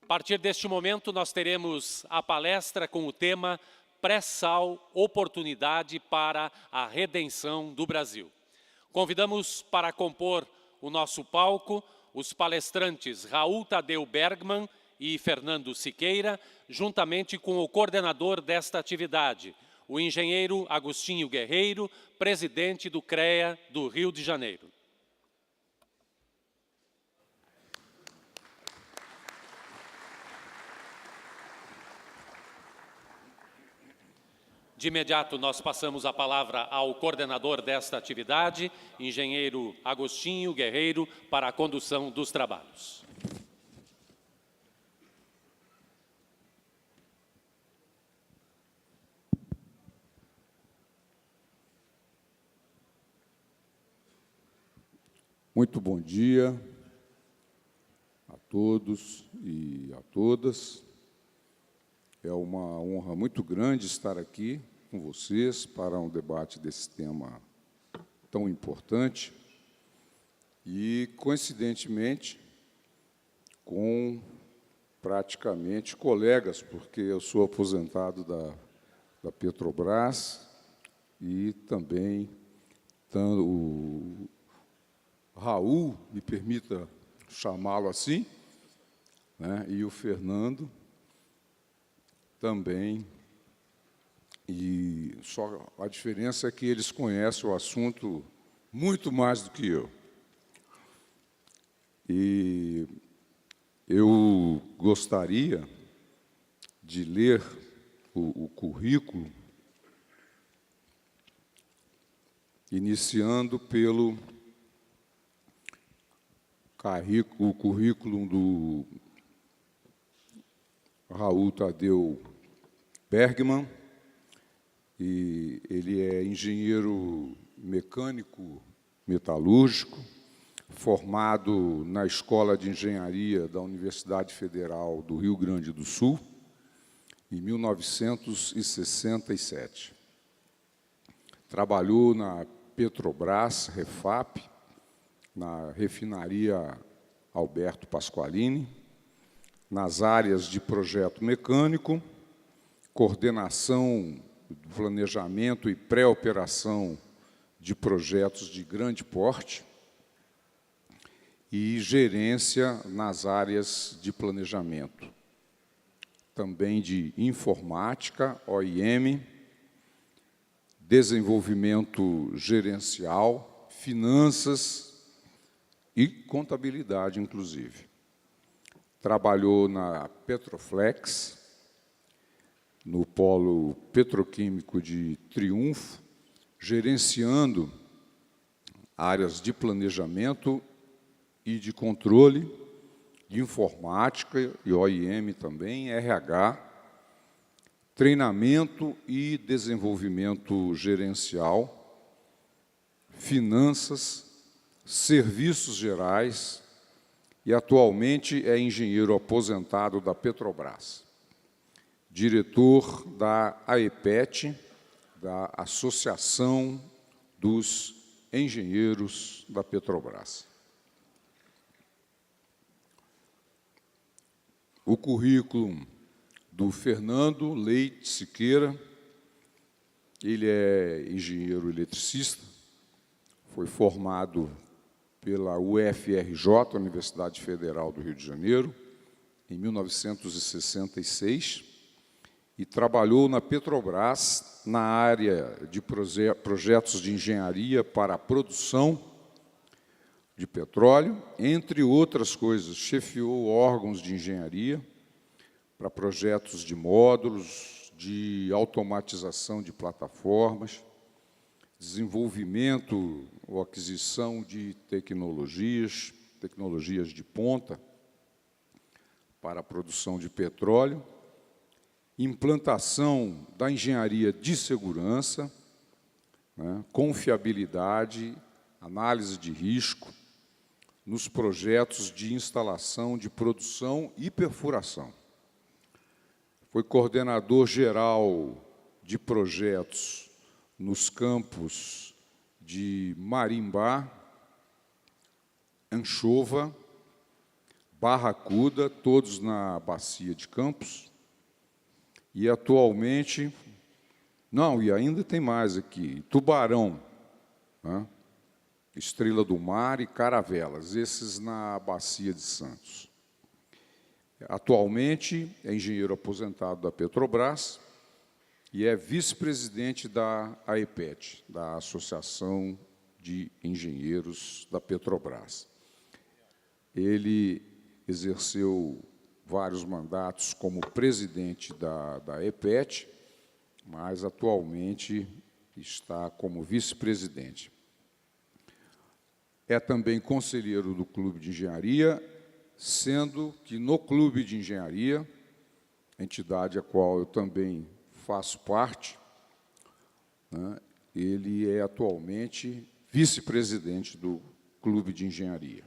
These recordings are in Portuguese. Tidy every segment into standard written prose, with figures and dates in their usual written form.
A partir deste momento, nós teremos a palestra com o tema Pré-sal, oportunidade para a redenção do Brasil. Convidamos para compor o nosso palco os palestrantes Raul Tadeu Bergman e Fernando Siqueira, juntamente com o coordenador desta atividade, o engenheiro Agostinho Guerreiro, presidente do CREA do Rio de Janeiro. De imediato, nós passamos a palavra ao coordenador desta atividade, engenheiro Agostinho Guerreiro, para a condução dos trabalhos. Muito bom dia a todos e a todas. É uma honra muito grande estar aqui com vocês para um debate desse tema tão importante e, coincidentemente, com praticamente colegas, porque eu sou aposentado da Petrobras e também o Raul, me permita chamá-lo assim, né, e o Fernando também, e só a diferença é que eles conhecem o assunto muito mais do que eu. E eu gostaria de ler o currículo, iniciando pelo currículo do Raul Tadeu Bergman, e ele é engenheiro mecânico metalúrgico, formado na Escola de Engenharia da Universidade Federal do Rio Grande do Sul, em 1967. Trabalhou na Petrobras, Refap, na refinaria Alberto Pasqualini, nas áreas de projeto mecânico, coordenação do planejamento e pré-operação de projetos de grande porte e gerência nas áreas de planejamento, também de informática, OIM, desenvolvimento gerencial, finanças e contabilidade, inclusive. Trabalhou na Petroflex, no polo petroquímico de Triunfo, gerenciando áreas de planejamento e de controle, de informática e OIM também, RH, treinamento e desenvolvimento gerencial, finanças, serviços gerais, e atualmente é engenheiro aposentado da Petrobras, diretor da AEPET, da Associação dos Engenheiros da Petrobras. O currículo do Fernando Leite Siqueira, ele é engenheiro eletricista, foi formado pela UFRJ, Universidade Federal do Rio de Janeiro, em 1966, e trabalhou na Petrobras na área de projetos de engenharia para a produção de petróleo, entre outras coisas, chefiou órgãos de engenharia para projetos de módulos, de automatização de plataformas, desenvolvimento ou aquisição de tecnologias de ponta para a produção de petróleo, implantação da engenharia de segurança, né, confiabilidade, análise de risco, nos projetos de instalação de produção e perfuração. Foi coordenador geral de projetos nos campos de Marimbá, Anchova, Barracuda, todos na Bacia de Campos. E atualmente, não, e ainda tem mais aqui, Tubarão, né? Estrela do Mar e Caravelas, esses na Bacia de Santos. Atualmente é engenheiro aposentado da Petrobras e é vice-presidente da AEPET, da Associação de Engenheiros da Petrobras. Ele exerceu vários mandatos como presidente da AEPET, mas atualmente está como vice-presidente. É também conselheiro do Clube de Engenharia, sendo que no Clube de Engenharia, entidade a qual eu também faço parte, né, ele é atualmente vice-presidente do Clube de Engenharia.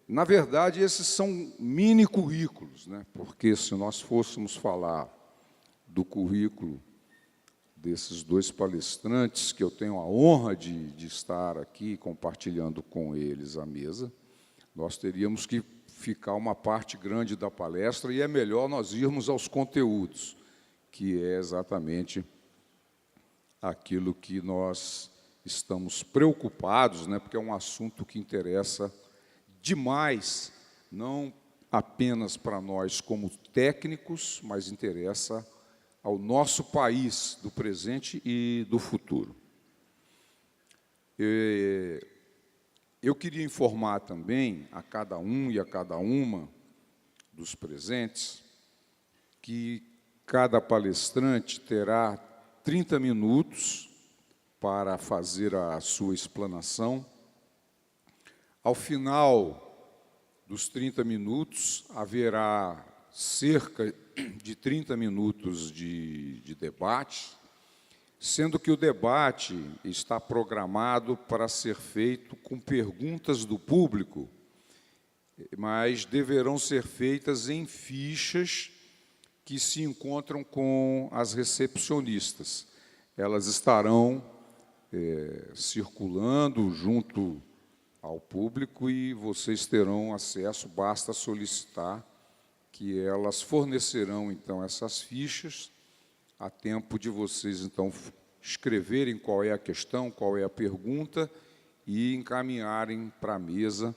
Na verdade, esses são mini currículos, né? Porque se nós fôssemos falar do currículo desses dois palestrantes, que eu tenho a honra de estar aqui compartilhando com eles a mesa, nós teríamos que ficar uma parte grande da palestra e é melhor nós irmos aos conteúdos, que é exatamente aquilo que nós estamos preocupados, né, porque é um assunto que interessa demais, não apenas para nós como técnicos, mas interessa ao nosso país do presente e do futuro. Eu queria informar também a cada um e a cada uma dos presentes que cada palestrante terá 30 minutos para fazer a sua explanação. Ao final dos 30 minutos, haverá cerca de 30 minutos de debate, sendo que o debate está programado para ser feito com perguntas do público, mas deverão ser feitas em fichas que se encontram com as recepcionistas. Elas estarão circulando junto ao público e vocês terão acesso, basta solicitar que elas fornecerão, então, essas fichas a tempo de vocês, então, escreverem qual é a questão, qual é a pergunta e encaminharem para a mesa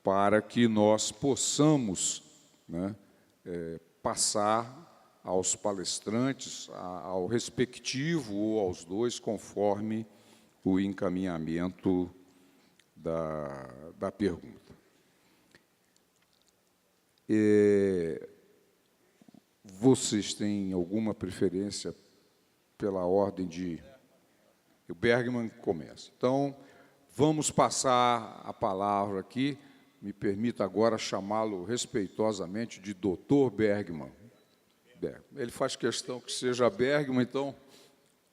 para que nós possamos, né, passar aos palestrantes, ao respectivo ou aos dois, conforme o encaminhamento da pergunta. Vocês têm alguma preferência pela ordem de... O Bergman começa. Então, vamos passar a palavra aqui. Me permita agora chamá-lo respeitosamente de Dr. Bergman. Ele faz questão que seja Bergman, então,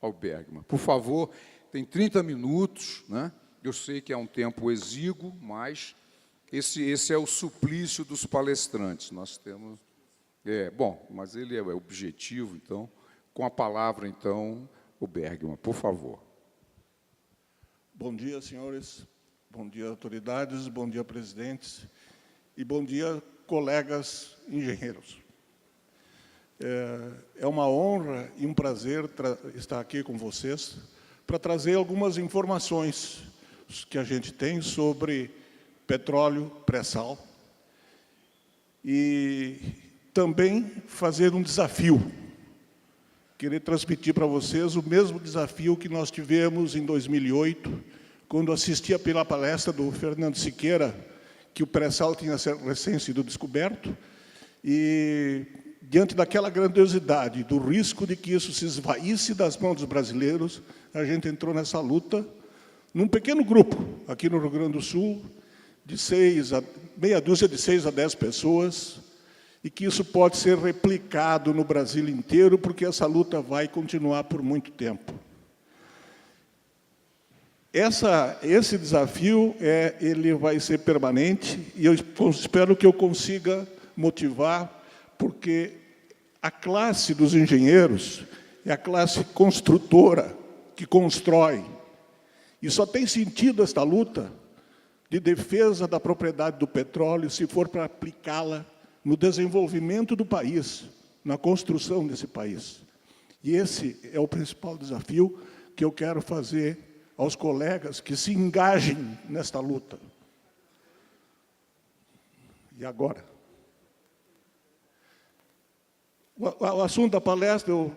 ao Bergman. Por favor, tem 30 minutos, né? Eu sei que é um tempo exíguo, mas esse é o suplício dos palestrantes. Nós temos... bom, mas ele é objetivo, então, com a palavra, então, o Bergman, por favor. Bom dia, senhores. Bom dia, autoridades. Bom dia, presidentes. E bom dia, colegas engenheiros. É uma honra e um prazer estar aqui com vocês para trazer algumas informações que a gente tem sobre petróleo pré-sal e também fazer um desafio. Querer transmitir para vocês o mesmo desafio que nós tivemos em 2008, quando assistia pela palestra do Fernando Siqueira, que o pré-sal tinha recém sido descoberto, e, diante daquela grandiosidade, do risco de que isso se esvaísse das mãos dos brasileiros, a gente entrou nessa luta, num pequeno grupo, aqui no Rio Grande do Sul, de meia dúzia de 6 a 10 pessoas, e que isso pode ser replicado no Brasil inteiro, porque essa luta vai continuar por muito tempo. Esse desafio, ele vai ser permanente, e eu espero que eu consiga motivar, porque a classe dos engenheiros é a classe construtora, que constrói. E só tem sentido esta luta de defesa da propriedade do petróleo, se for para aplicá-la no desenvolvimento do país, na construção desse país. E esse é o principal desafio que eu quero fazer aos colegas que se engajem nesta luta. E agora? O assunto da palestra eu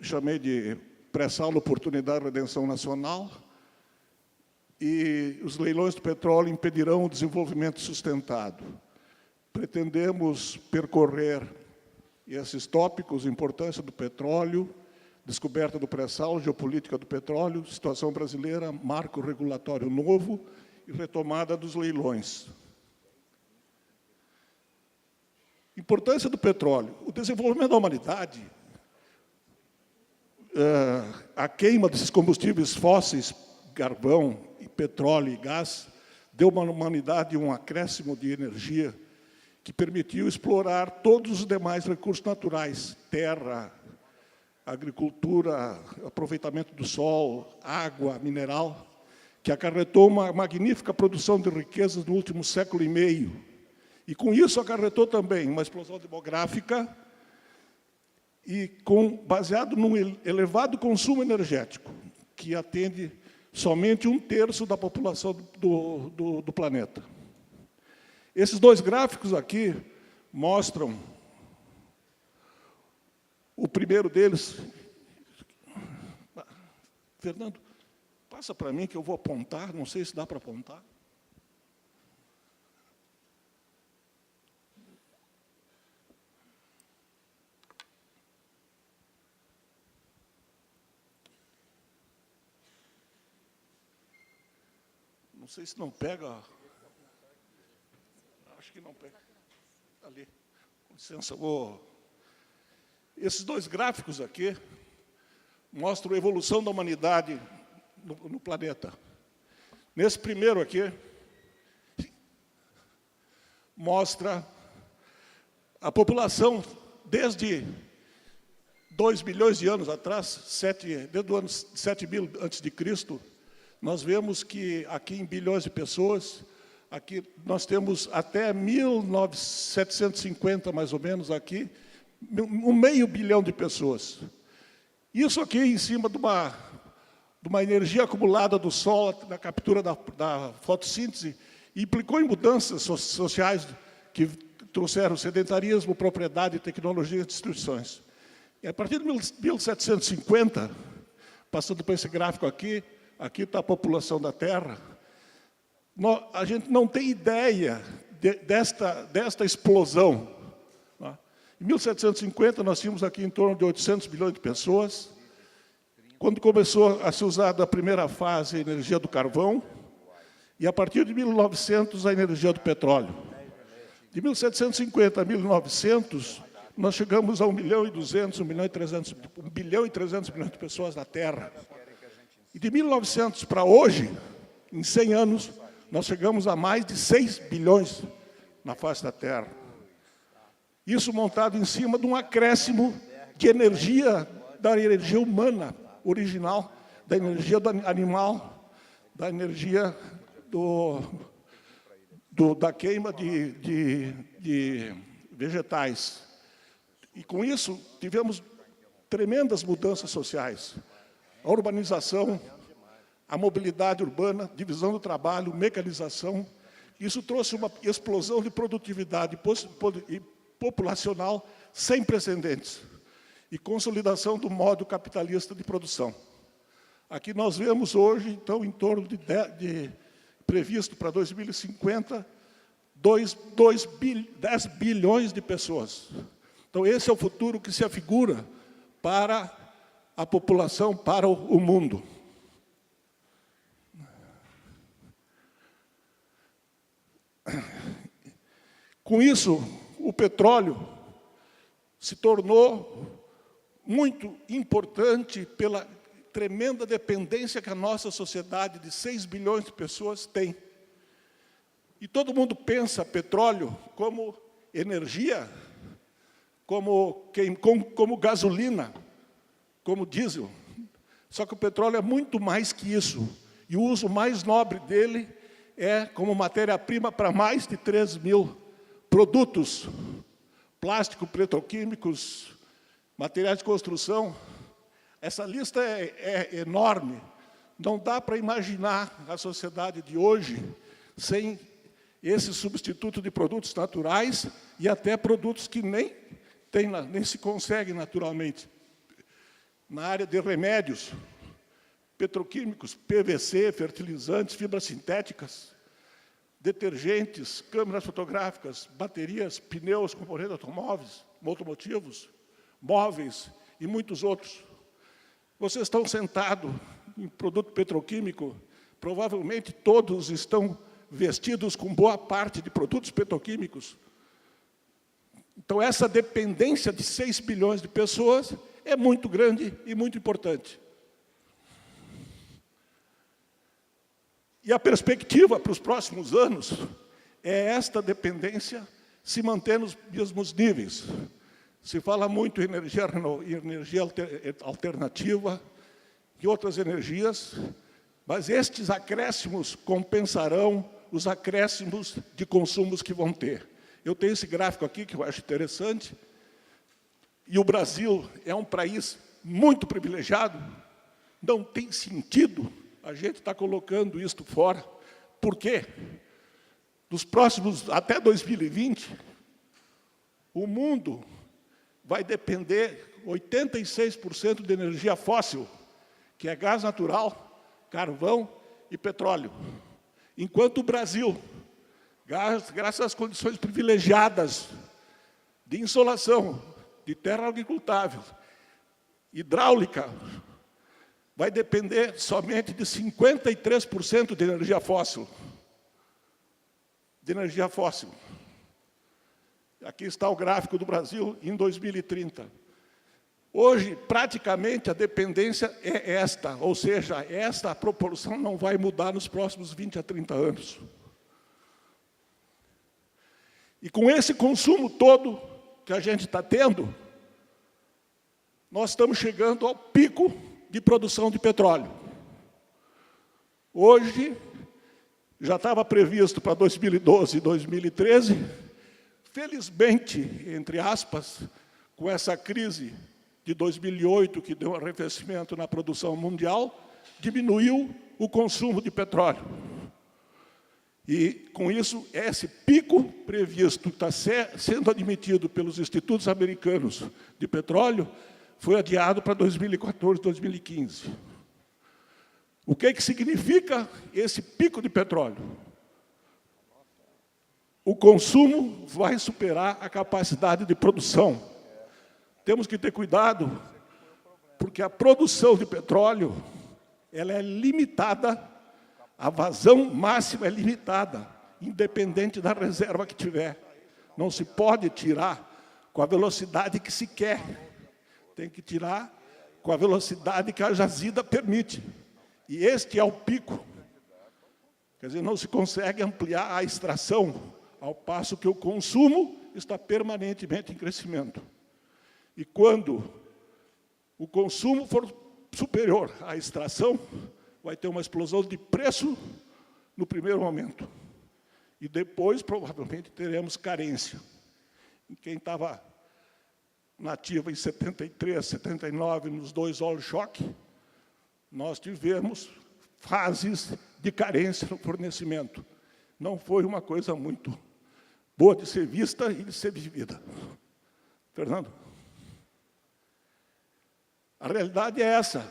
chamei de pré-sal, oportunidade, redenção nacional, e os leilões do petróleo impedirão o desenvolvimento sustentado. Pretendemos percorrer esses tópicos: importância do petróleo, descoberta do pré-sal, geopolítica do petróleo, situação brasileira, marco regulatório novo e retomada dos leilões. Importância do petróleo. O desenvolvimento da humanidade, a queima desses combustíveis fósseis, carvão, e petróleo e gás, deu à humanidade um acréscimo de energia que permitiu explorar todos os demais recursos naturais: terra, agricultura, aproveitamento do sol, água, mineral, que acarretou uma magnífica produção de riquezas no último século e meio. E, com isso, acarretou também uma explosão demográfica e baseado num elevado consumo energético, que atende somente 1/3 da população do planeta. Esses dois gráficos aqui mostram, o primeiro deles... Fernando, passa para mim que eu vou apontar, não sei se dá para apontar. Não sei se não pega. Acho que não pega. Ali. Com licença, vou... Esses dois gráficos aqui mostram a evolução da humanidade no planeta. Nesse primeiro aqui, mostra a população desde 2 bilhões de anos atrás, desde o ano 7.000 a.C., nós vemos que aqui em bilhões de pessoas, aqui nós temos até 1750, mais ou menos, aqui, 1/2 bilhão de pessoas. Isso aqui em cima de uma energia acumulada do Sol, na captura da fotossíntese, implicou em mudanças sociais que trouxeram sedentarismo, propriedade, tecnologia e destruições. E a partir de 1750, passando por esse gráfico aqui está a população da Terra, a gente não tem ideia desta explosão. Em 1750, nós tínhamos aqui em torno de 800 milhões de pessoas. Quando começou a se usar da primeira fase a energia do carvão, e a partir de 1900 a energia do petróleo. De 1750 a 1900, nós chegamos a 1.200.000, 1 bilhão e 300 milhões de pessoas na Terra. E de 1900 para hoje, em 100 anos, nós chegamos a mais de 6 bilhões na face da Terra. Isso montado em cima de um acréscimo de energia, da energia humana original, da energia animal, da energia da queima de vegetais. E, com isso, tivemos tremendas mudanças sociais. A urbanização, a mobilidade urbana, divisão do trabalho, mecanização. Isso trouxe uma explosão de produtividade e populacional sem precedentes e consolidação do modo capitalista de produção. Aqui nós vemos hoje, então, em torno de previsto para 2050, 10 bilhões de pessoas. Então, esse é o futuro que se afigura para a população, para o mundo. Com isso, o petróleo se tornou muito importante pela tremenda dependência que a nossa sociedade de 6 bilhões de pessoas tem. E todo mundo pensa petróleo como energia, como gasolina, como diesel. Só que o petróleo é muito mais que isso. E o uso mais nobre dele é como matéria-prima para mais de 3 mil produtos, plástico, petroquímicos, materiais de construção. Essa lista é enorme. Não dá para imaginar a sociedade de hoje sem esse substituto de produtos naturais e até produtos que nem se conseguem naturalmente. Na área de remédios, petroquímicos, PVC, fertilizantes, fibras sintéticas, detergentes, câmeras fotográficas, baterias, pneus, componentes automotivos, móveis e muitos outros. Vocês estão sentados em produto petroquímico, provavelmente todos estão vestidos com boa parte de produtos petroquímicos. Então, essa dependência de 6 bilhões de pessoas é muito grande e muito importante. E a perspectiva para os próximos anos é esta dependência se manter nos mesmos níveis. Se fala muito em energia alternativa e outras energias, mas estes acréscimos compensarão os acréscimos de consumos que vão ter. Eu tenho esse gráfico aqui que eu acho interessante, e o Brasil é um país muito privilegiado, não tem sentido a gente estar colocando isto fora. Por quê? Nos próximos, até 2020, o mundo vai depender 86% de energia fóssil, que é gás natural, carvão e petróleo. Enquanto o Brasil, graças às condições privilegiadas de insolação, de terra agricultável, hidráulica, vai depender somente de 53% de energia fóssil. Aqui está o gráfico do Brasil em 2030. Hoje, praticamente, a dependência é esta, ou seja, esta proporção não vai mudar nos próximos 20 a 30 anos. E com esse consumo todo que a gente está tendo, nós estamos chegando ao pico de produção de petróleo. Hoje, já estava previsto para 2012 e 2013, felizmente, entre aspas, com essa crise de 2008, que deu um arrefecimento na produção mundial, diminuiu o consumo de petróleo. E, com isso, esse pico previsto, que está sendo admitido pelos institutos americanos de petróleo, foi adiado para 2014, 2015. O que significa esse pico de petróleo? O consumo vai superar a capacidade de produção. Temos que ter cuidado, porque a produção de petróleo ela é limitada, a vazão máxima é limitada, independente da reserva que tiver. Não se pode tirar com a velocidade que se quer. Tem que tirar com a velocidade que a jazida permite. E este é o pico. Quer dizer, não se consegue ampliar a extração, ao passo que o consumo está permanentemente em crescimento. E quando o consumo for superior à extração, vai ter uma explosão de preço no primeiro momento. E depois, provavelmente, teremos carência. E quem estava nativa em 73, 79, nos 2 oil shock, nós tivemos fases de carência no fornecimento. Não foi uma coisa muito boa de ser vista e de ser vivida. Fernando? A realidade é essa.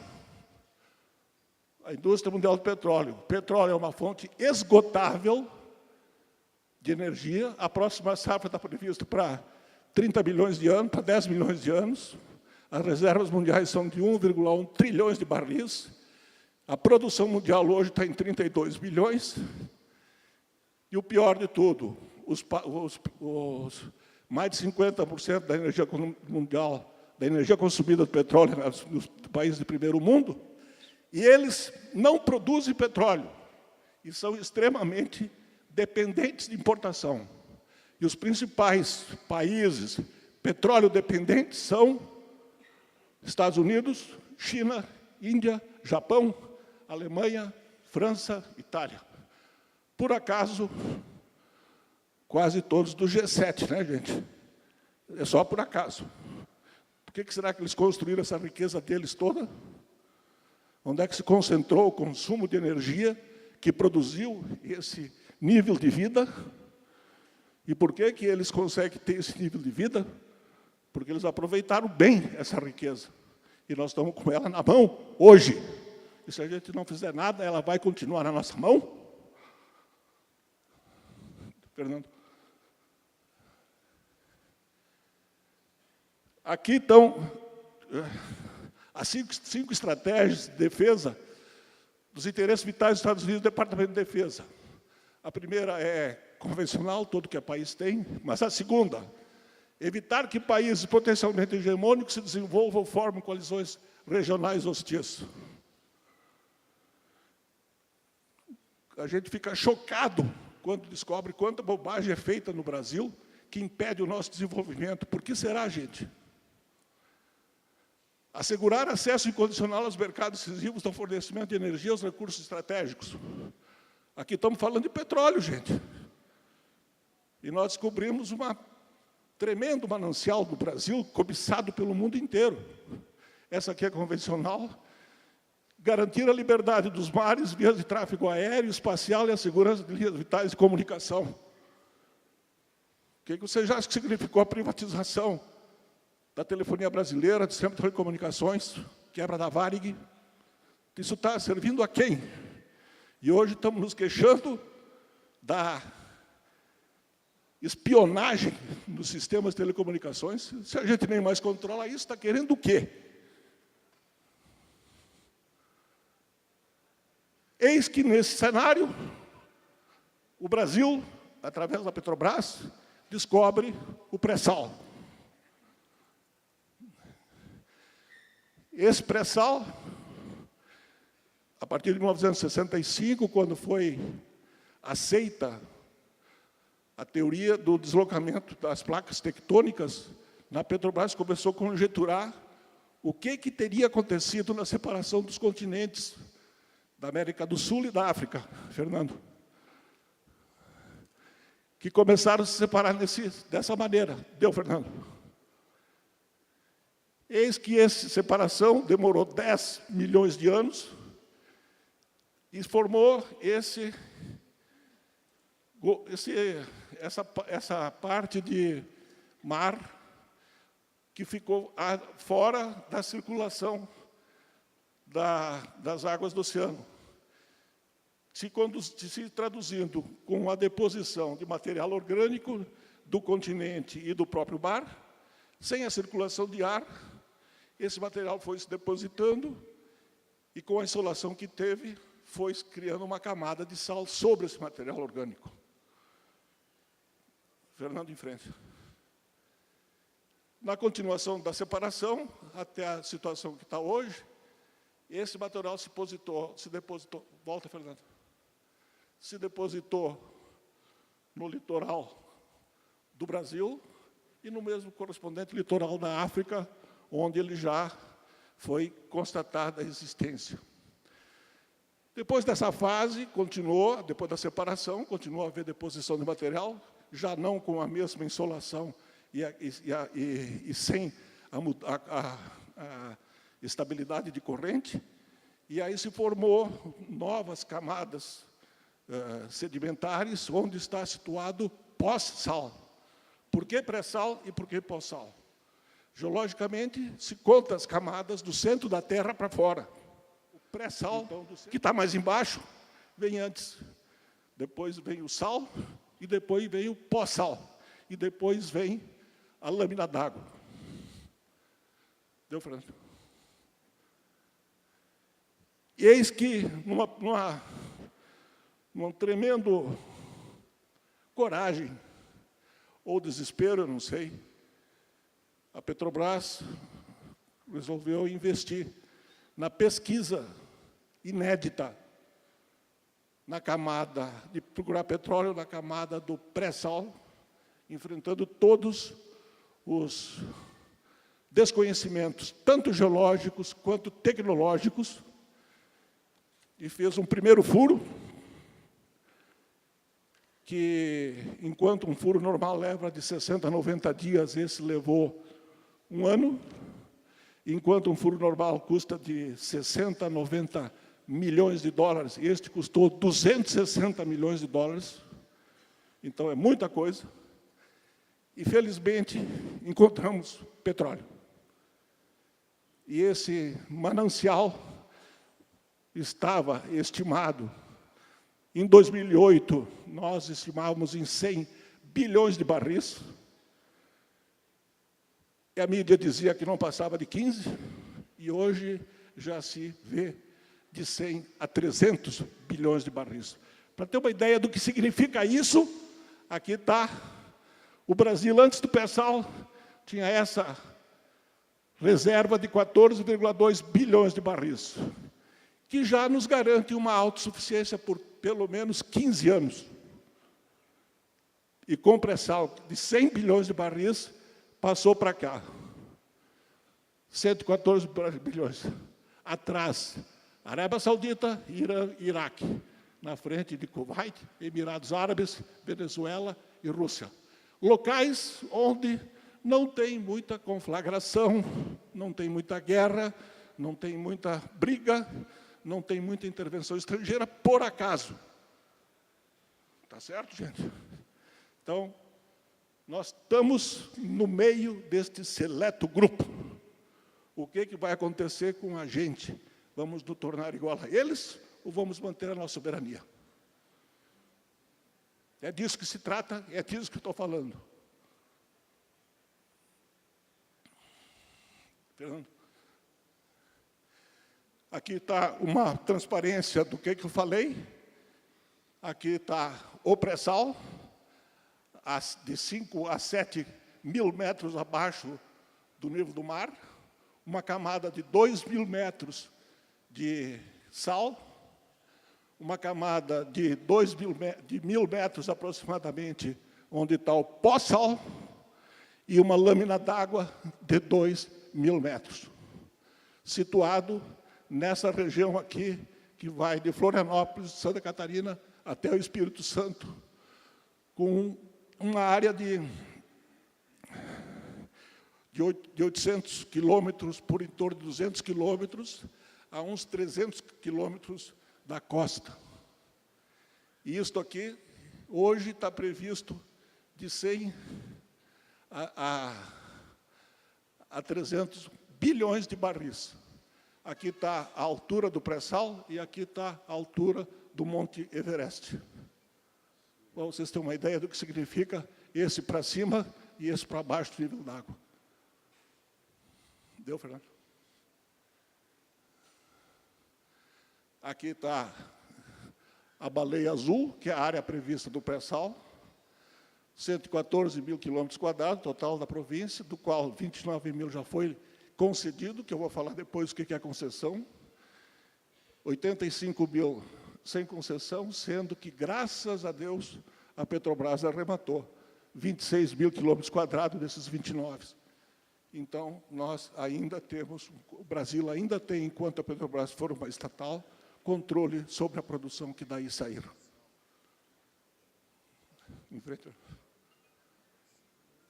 A indústria mundial do petróleo. O petróleo é uma fonte esgotável de energia. A próxima safra está prevista para 30 bilhões de anos, para 10 milhões de anos. As reservas mundiais são de 1,1 trilhões de barris. A produção mundial hoje está em 32 bilhões. E o pior de tudo, mais de 50% da energia mundial, da energia consumida do petróleo nos países de primeiro mundo, e eles não produzem petróleo, e são extremamente dependentes de importação. E os principais países petróleo dependentes são Estados Unidos, China, Índia, Japão, Alemanha, França, Itália. por acaso, quase todos do G7, né, gente? É só por acaso. Por que será que eles construíram essa riqueza deles toda? Onde é que se concentrou o consumo de energia que produziu esse nível de vida? E por que eles conseguem ter esse nível de vida? Porque eles aproveitaram bem essa riqueza. E nós estamos com ela na mão hoje. E se a gente não fizer nada, ela vai continuar na nossa mão? Fernando. Aqui estão as cinco estratégias de defesa dos interesses vitais dos Estados Unidos do Departamento de Defesa. A primeira é convencional, todo que o país tem, mas a segunda, evitar que países potencialmente hegemônicos se desenvolvam ou formem coalizões regionais hostis. A gente fica chocado quando descobre quanta bobagem é feita no Brasil que impede o nosso desenvolvimento. Por que será, gente? Assegurar acesso incondicional aos mercados decisivos do fornecimento de energia aos recursos estratégicos. Aqui estamos falando de petróleo, gente. E nós descobrimos um tremendo manancial do Brasil, cobiçado pelo mundo inteiro. Essa aqui é convencional. Garantir a liberdade dos mares, vias de tráfego aéreo, espacial e a segurança de linhas vitais de comunicação. O que vocês acham que significou a privatização da telefonia brasileira, do sistema de telecomunicações, quebra da Varig? Isso está servindo a quem? E hoje estamos nos queixando da espionagem nos sistemas de telecomunicações. Se a gente nem mais controla isso, está querendo o quê? Eis que, nesse cenário, o Brasil, através da Petrobras, descobre o pré-sal. Esse pré-sal, a partir de 1965, quando foi aceita a teoria do deslocamento das placas tectônicas, na Petrobras começou a conjecturar o que teria acontecido na separação dos continentes da América do Sul e da África, Fernando, que começaram a se separar dessa maneira. Deu, Fernando? Eis que essa separação demorou 10 milhões de anos e formou essa parte de mar que ficou fora da circulação das águas do oceano, se traduzindo com a deposição de material orgânico do continente e do próprio mar, sem a circulação de ar, esse material foi se depositando e, com a insolação que teve, foi criando uma camada de sal sobre esse material orgânico. Fernando, em frente. Na continuação da separação, até a situação que está hoje, esse material se depositou, volta, Fernando, se depositou no litoral do Brasil e no mesmo correspondente litoral da África, onde ele já foi constatada a existência. Depois dessa fase, depois da separação, continuou a haver deposição de material, já não com a mesma insolação e sem a estabilidade de corrente, e aí se formou novas camadas sedimentares, onde está situado pós-sal. Por que pré-sal e por que pós-sal? Geologicamente, se conta as camadas do centro da Terra para fora. O pré-sal, que está mais embaixo, vem antes. Depois vem o sal, e depois vem o pós-sal. E depois vem a lâmina d'água. Deu, Fernando? E eis que, numa tremendo coragem, ou desespero, eu não sei, a Petrobras resolveu investir na pesquisa inédita na camada de procurar petróleo, na camada do pré-sal, enfrentando todos os desconhecimentos, tanto geológicos quanto tecnológicos, e fez um primeiro furo, que, enquanto um furo normal leva de 60 a 90 dias, esse levou 1 ano, enquanto um furo normal custa de 60 a 90 milhões de dólares, este custou 260 milhões de dólares, então é muita coisa. E, felizmente, encontramos petróleo. E esse manancial estava estimado, em 2008, nós estimávamos em 100 bilhões de barris, e a mídia dizia que não passava de 15, e hoje já se vê de 100 a 300 bilhões de barris. Para ter uma ideia do que significa isso, aqui está o Brasil, antes do pré-sal, tinha essa reserva de 14,2 bilhões de barris, que já nos garante uma autossuficiência por pelo menos 15 anos. E com pré-sal de 100 bilhões de barris, passou para cá. 114 bilhões. Atrás, Arábia Saudita, Irã e Iraque. Na frente de Kuwait, Emirados Árabes, Venezuela e Rússia. Locais onde não tem muita conflagração, não tem muita guerra, não tem muita briga, não tem muita intervenção estrangeira, por acaso. Tá certo, gente? Então, nós estamos no meio deste seleto grupo. O que vai acontecer com a gente? Vamos nos tornar igual a eles ou vamos manter a nossa soberania? É disso que se trata, é disso que eu estou falando. Fernando? Aqui está uma transparência do que eu falei. Aqui está o pré-sal, de 5 a 7 mil metros abaixo do nível do mar, uma camada de 2.000 metros de sal, uma camada de 1.000 metros aproximadamente, onde está o pós-sal, e uma lâmina d'água de 2.000 metros, situado nessa região aqui, que vai de Florianópolis, Santa Catarina, até o Espírito Santo, com uma área de 800 quilômetros por em torno de 200 quilômetros, a uns 300 quilômetros da costa. E isto aqui, hoje, está previsto de 100 a 300 bilhões de barris. Aqui está a altura do pré-sal e aqui está a altura do Monte Everest. Bom, vocês têm uma ideia do que significa esse para cima e esse para baixo do nível d'água. Deu, Fernando? Aqui está a baleia azul, que é a área prevista do pré-sal, 114 mil quilômetros quadrados, total da província, do qual 29 mil já foi concedido, que eu vou falar depois o que é a concessão, 85 mil sem concessão, sendo que, graças a Deus, a Petrobras arrematou 26 mil quilômetros quadrados desses 29. Então, nós ainda temos, o Brasil ainda tem, enquanto a Petrobras for uma estatal, controle sobre a produção que daí sair. Em frente.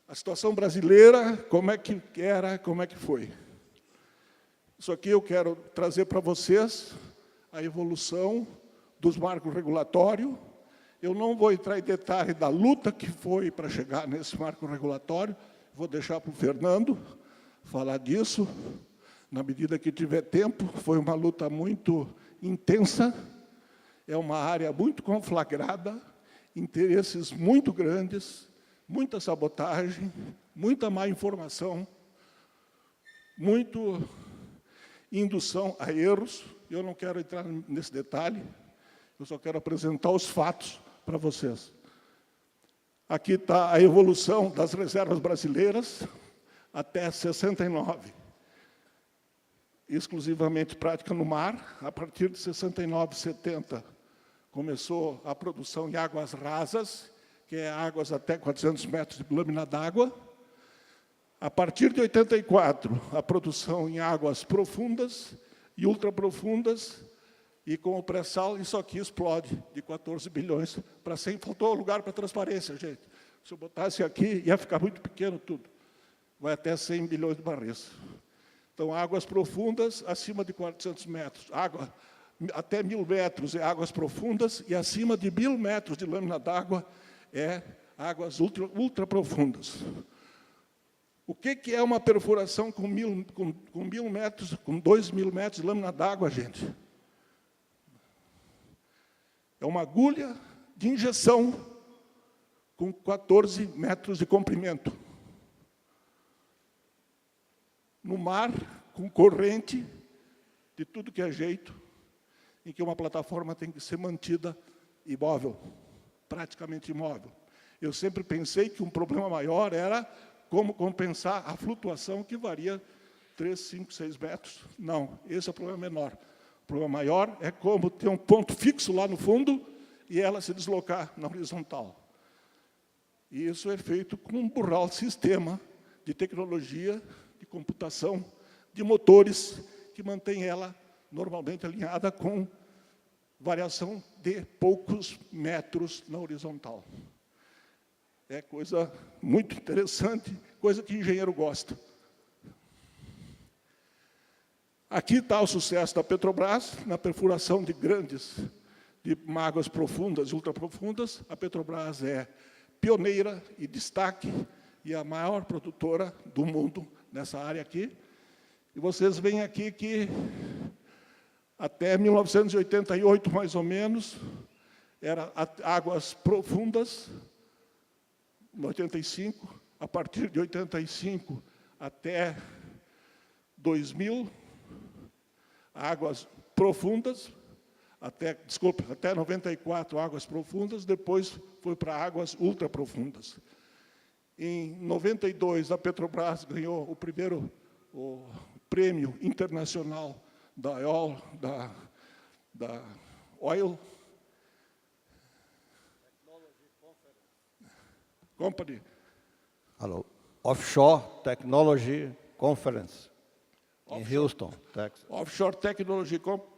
A situação brasileira, como é que era, como é que foi? Isso aqui eu quero trazer para vocês a evolução dos marcos regulatórios. Eu não vou entrar em detalhe da luta que foi para chegar nesse marco regulatório, vou deixar para o Fernando falar disso, na medida que tiver tempo. Foi uma luta muito intensa, é uma área muito conflagrada, interesses muito grandes, muita sabotagem, muita má informação, muito indução a erros. Eu não quero entrar nesse detalhe, eu só quero apresentar os fatos para vocês. Aqui está a evolução das reservas brasileiras até 69. Exclusivamente prática no mar. A partir de 69, 70, começou a produção em águas rasas, que é águas até 400 metros de lâmina d'água. A partir de 84, a produção em águas profundas e ultraprofundas, E com o pré-sal, isso aqui explode de 14 bilhões para 100. Faltou lugar para transparência, gente. Se eu botasse aqui, ia ficar muito pequeno tudo. Vai até 100 bilhões de barris. Então, águas profundas acima de 400 metros. Água até 1.000 metros é águas profundas, e acima de 1.000 metros de lâmina d'água é águas ultra profundas. O que é uma perfuração com 1.000 metros, com 2.000 metros de lâmina d'água, gente? É uma agulha de injeção com 14 metros de comprimento. No mar, com corrente, de tudo que é jeito, em que uma plataforma tem que ser mantida imóvel, praticamente imóvel. Eu sempre pensei que um problema maior era como compensar a flutuação, que varia 3, 5, 6 metros. Não, esse é o problema menor. O problema maior é como ter um ponto fixo lá no fundo e ela se deslocar na horizontal. E isso é feito com um burral sistema de tecnologia, de computação, de motores, que mantém ela normalmente alinhada com variação de poucos metros na horizontal. É coisa muito interessante, coisa que engenheiro gosta. Aqui está o sucesso da Petrobras na perfuração de águas profundas e ultraprofundas. A Petrobras é pioneira e destaque, e a maior produtora do mundo nessa área aqui. E vocês veem aqui que até 1988, mais ou menos, era águas profundas, em 85, a partir de 85 até 2000, águas profundas, até 94, águas profundas, depois foi para águas ultraprofundas. Em 92, a Petrobras ganhou o primeiro prêmio internacional da Oil Company. Hello. Offshore Technology Conference em Houston, Texas. Offshore Technology Company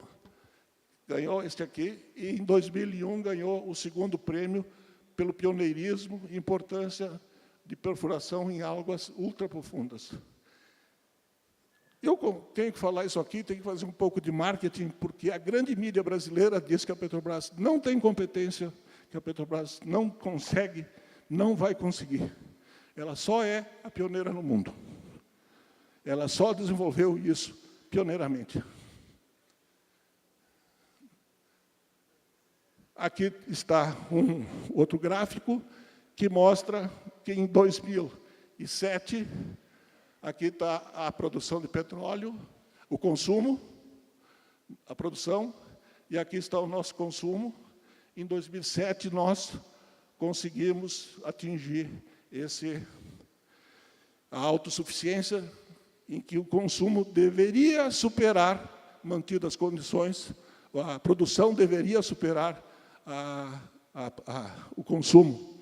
ganhou este aqui, e em 2001 ganhou o segundo prêmio pelo pioneirismo e importância de perfuração em águas ultraprofundas. Eu tenho que falar isso aqui, tenho que fazer um pouco de marketing, porque a grande mídia brasileira diz que a Petrobras não tem competência, que a Petrobras não consegue, não vai conseguir. Ela só é a pioneira no mundo. Ela só desenvolveu isso pioneiramente. Aqui está um outro gráfico que mostra que em 2007, aqui está a produção de petróleo, o consumo, a produção, e aqui está o nosso consumo. Em 2007, nós conseguimos atingir a autossuficiência, em que o consumo deveria superar, mantidas as condições, a produção deveria superar o consumo.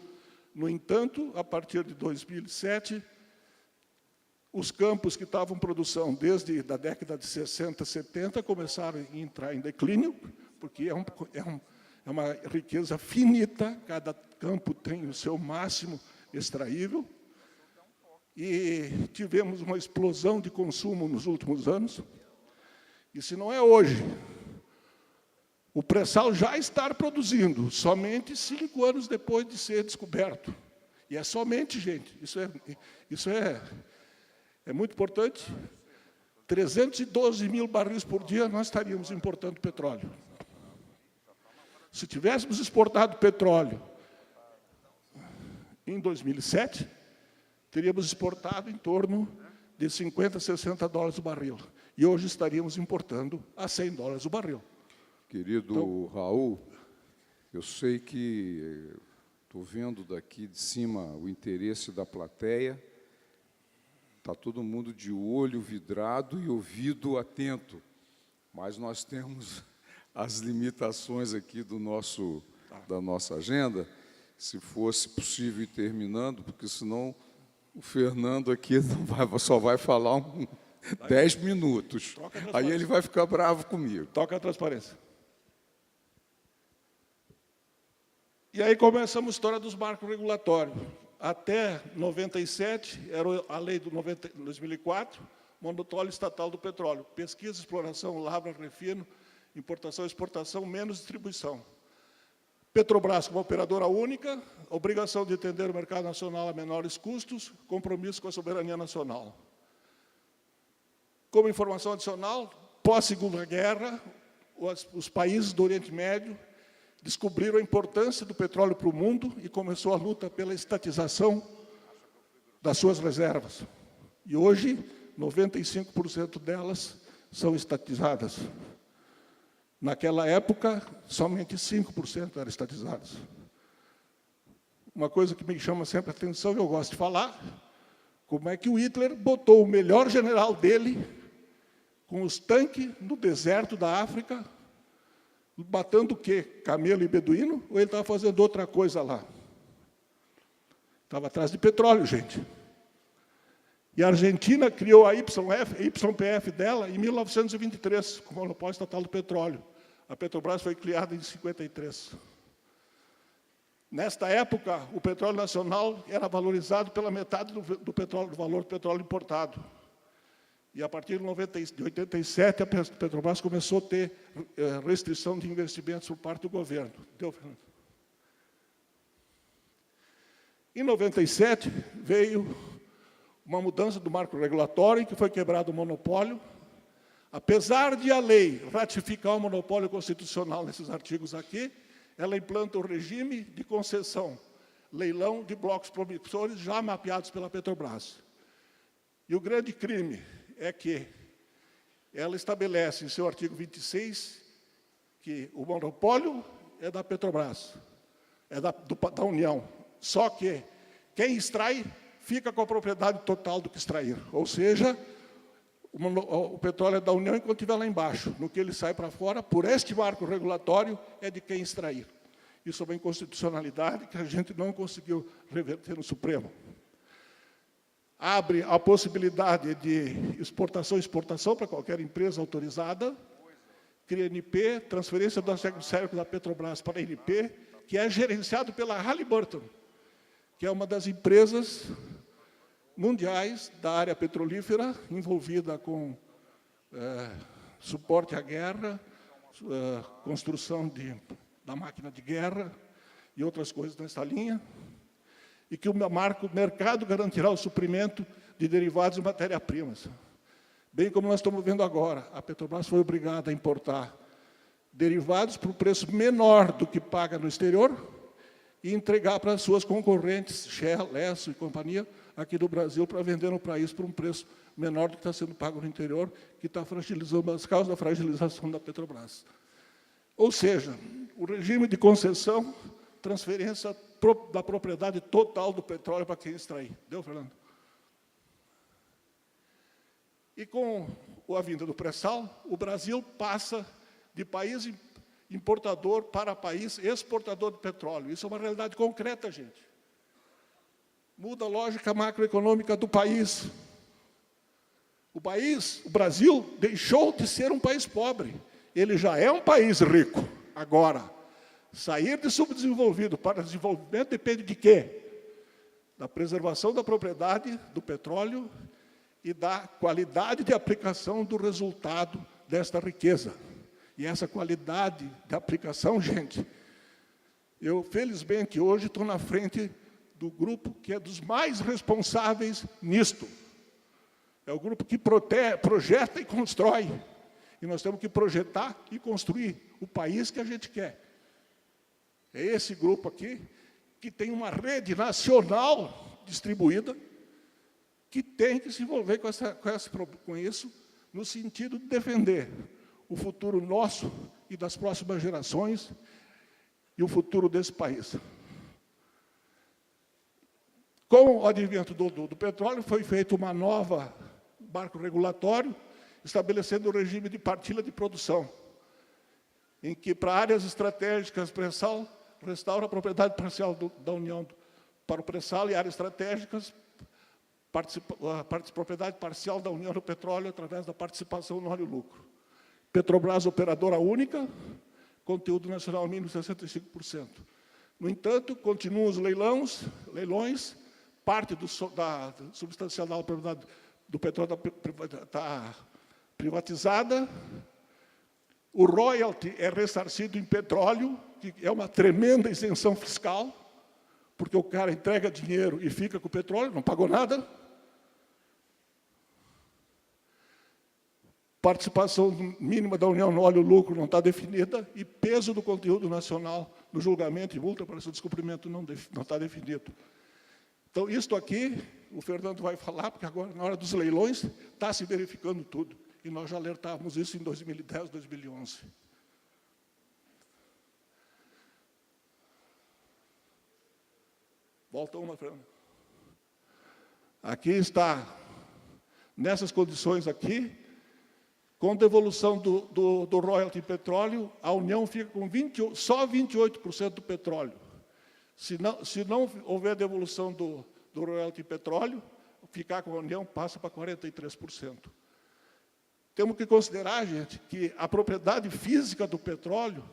No entanto, a partir de 2007, os campos que estavam em produção desde a década de 60, 70, começaram a entrar em declínio, porque é uma riqueza finita, cada campo tem o seu máximo extraível, e tivemos uma explosão de consumo nos últimos anos. E se não é hoje, o pré-sal já está produzindo, somente 5 anos depois de ser descoberto. E é somente, gente, isso é muito importante. 312 mil barris por dia nós estaríamos importando petróleo. Se tivéssemos exportado petróleo em 2007, teríamos exportado em torno de 50, 60 dólares o barril. E hoje estaríamos importando a 100 dólares o barril. Querido então, Raul, eu sei que estou vendo daqui de cima o interesse da plateia. Está todo mundo de olho vidrado e ouvido atento, mas nós temos as limitações aqui da nossa agenda. Se fosse possível ir terminando, porque senão o Fernando aqui só vai falar 10 minutos. Aí ele vai ficar bravo comigo. Toca a transparência. E aí começamos a história dos marcos regulatórios. Até 97, era a lei do 2004, monopólio estatal do petróleo. Pesquisa, exploração, lavra, refino, importação, exportação, menos distribuição. Petrobras como operadora única, obrigação de atender o mercado nacional a menores custos, compromisso com a soberania nacional. Como informação adicional, pós-Segunda Guerra, os países do Oriente Médio descobriram a importância do petróleo para o mundo e começou a luta pela estatização das suas reservas. E hoje, 95% delas são estatizadas. Naquela época, somente 5% eram estatizadas. Uma coisa que me chama sempre a atenção, e eu gosto de falar, como é que o Hitler botou o melhor general dele com os tanques no deserto da África, matando o quê? Camelo e beduíno? Ou ele estava fazendo outra coisa lá? Estava atrás de petróleo, gente. E a Argentina criou a YPF dela em 1923, com o monopólio estatal do petróleo. A Petrobras foi criada em 53. Nesta época, o petróleo nacional era valorizado pela metade do valor do petróleo importado. E, a partir de 87, a Petrobras começou a ter restrição de investimentos por parte do governo. Entendeu, Fernando? Em 97, veio uma mudança do marco regulatório, em que foi quebrado o monopólio. Apesar de a lei ratificar o monopólio constitucional nesses artigos aqui, ela implanta o regime de concessão, leilão de blocos promissores já mapeados pela Petrobras. E o grande crime é que ela estabelece em seu artigo 26 que o monopólio é da Petrobras, é da União. Só que quem extrai fica com a propriedade total do que extrair. Ou seja, o petróleo é da União enquanto estiver lá embaixo. No que ele sai para fora, por este marco regulatório, é de quem extrair. Isso é uma inconstitucionalidade que a gente não conseguiu reverter no Supremo. Abre a possibilidade de exportação e exportação para qualquer empresa autorizada, cria NP, transferência do cérebro da Petrobras para a NP, que é gerenciado pela Halliburton, que é uma das empresas mundiais da área petrolífera, envolvida com suporte à guerra, construção da máquina de guerra e outras coisas nessa linha, e que o mercado garantirá o suprimento de derivados e matéria-primas. Bem como nós estamos vendo agora, a Petrobras foi obrigada a importar derivados por um preço menor do que paga no exterior e entregar para as suas concorrentes, Shell, Esso e companhia, aqui do Brasil, para vender no país por um preço menor do que está sendo pago no interior, que está fragilizando as causas da fragilização da Petrobras. Ou seja, o regime de concessão, transferência da propriedade total do petróleo para quem extrair. Deu, Fernando? E com a vinda do pré-sal, o Brasil passa de país importador para país exportador de petróleo. Isso é uma realidade concreta, gente. Muda a lógica macroeconômica do país. O Brasil, deixou de ser um país pobre. Ele já é um país rico. Agora, sair de subdesenvolvido para desenvolvimento depende de quê? Da preservação da propriedade do petróleo e da qualidade de aplicação do resultado desta riqueza. E essa qualidade de aplicação, gente, eu, felizmente, hoje estou na frente do grupo que é dos mais responsáveis nisto. É o grupo que projeta e constrói. E nós temos que projetar e construir o país que a gente quer. É esse grupo aqui, que tem uma rede nacional distribuída, que tem que se envolver com isso, no sentido de defender o futuro nosso e das próximas gerações e o futuro desse país. Com o advento do petróleo, foi feito uma nova marco regulatório, estabelecendo o regime de partilha de produção, em que, para áreas estratégicas, pré-sal restaura a propriedade parcial da União para o pré-sal e áreas estratégicas, propriedade parcial da União no petróleo através da participação no óleo lucro. Petrobras, operadora única, conteúdo nacional mínimo 65%. No entanto, continuam os leilões, parte da substancial da propriedade do petróleo está privatizada, o royalty é ressarcido em petróleo, que é uma tremenda isenção fiscal, porque o cara entrega dinheiro e fica com o petróleo, não pagou nada. Participação mínima da União no óleo-lucro não está definida, e peso do conteúdo nacional no julgamento e multa para seu descumprimento não está definido. Então, isto aqui, o Fernando vai falar, porque agora, na hora dos leilões, está se verificando tudo. E nós já alertávamos isso em 2010, 2011. Volta uma, Fernando. Aqui está, nessas condições aqui, com devolução do royalty em petróleo, a União fica com só 28% do petróleo. Se não houver devolução do royalty em petróleo, ficar com a União passa para 43%. Temos que considerar, gente, que a propriedade física do petróleo,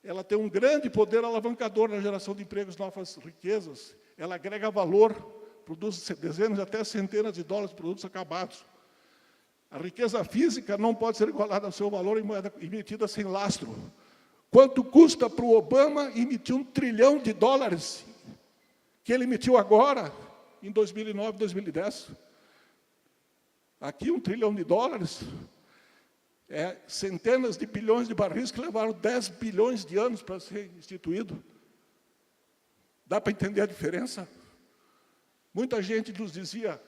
ela tem um grande poder alavancador na geração de empregos, novas riquezas. Ela agrega valor, produz dezenas até centenas de dólares de produtos acabados. A riqueza física não pode ser igualada ao seu valor em moeda emitida sem lastro. Quanto custa para o Obama emitir $1 trilhão, que ele emitiu agora, em 2009, 2010? Aqui, $1 trilhão é centenas de bilhões de barris que levaram 10 bilhões de anos para ser instituído. Dá para entender a diferença? Muita gente nos dizia,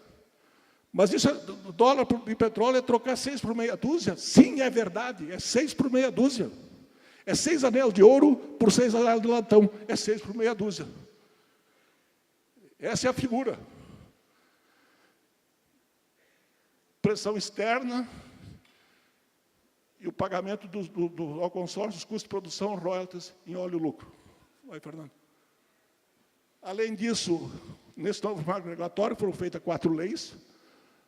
mas isso, dólar de petróleo é trocar 6 por meia dúzia? Sim, é verdade, é 6 por meia dúzia. É 6 anéis de ouro por 6 anéis de latão, é 6 por meia dúzia. Essa é a figura. Pressão externa e o pagamento ao consórcio, os custos de produção, royalties em óleo-lucro. Vai, Fernando. Além disso, nesse novo marco regulatório foram feitas 4 leis.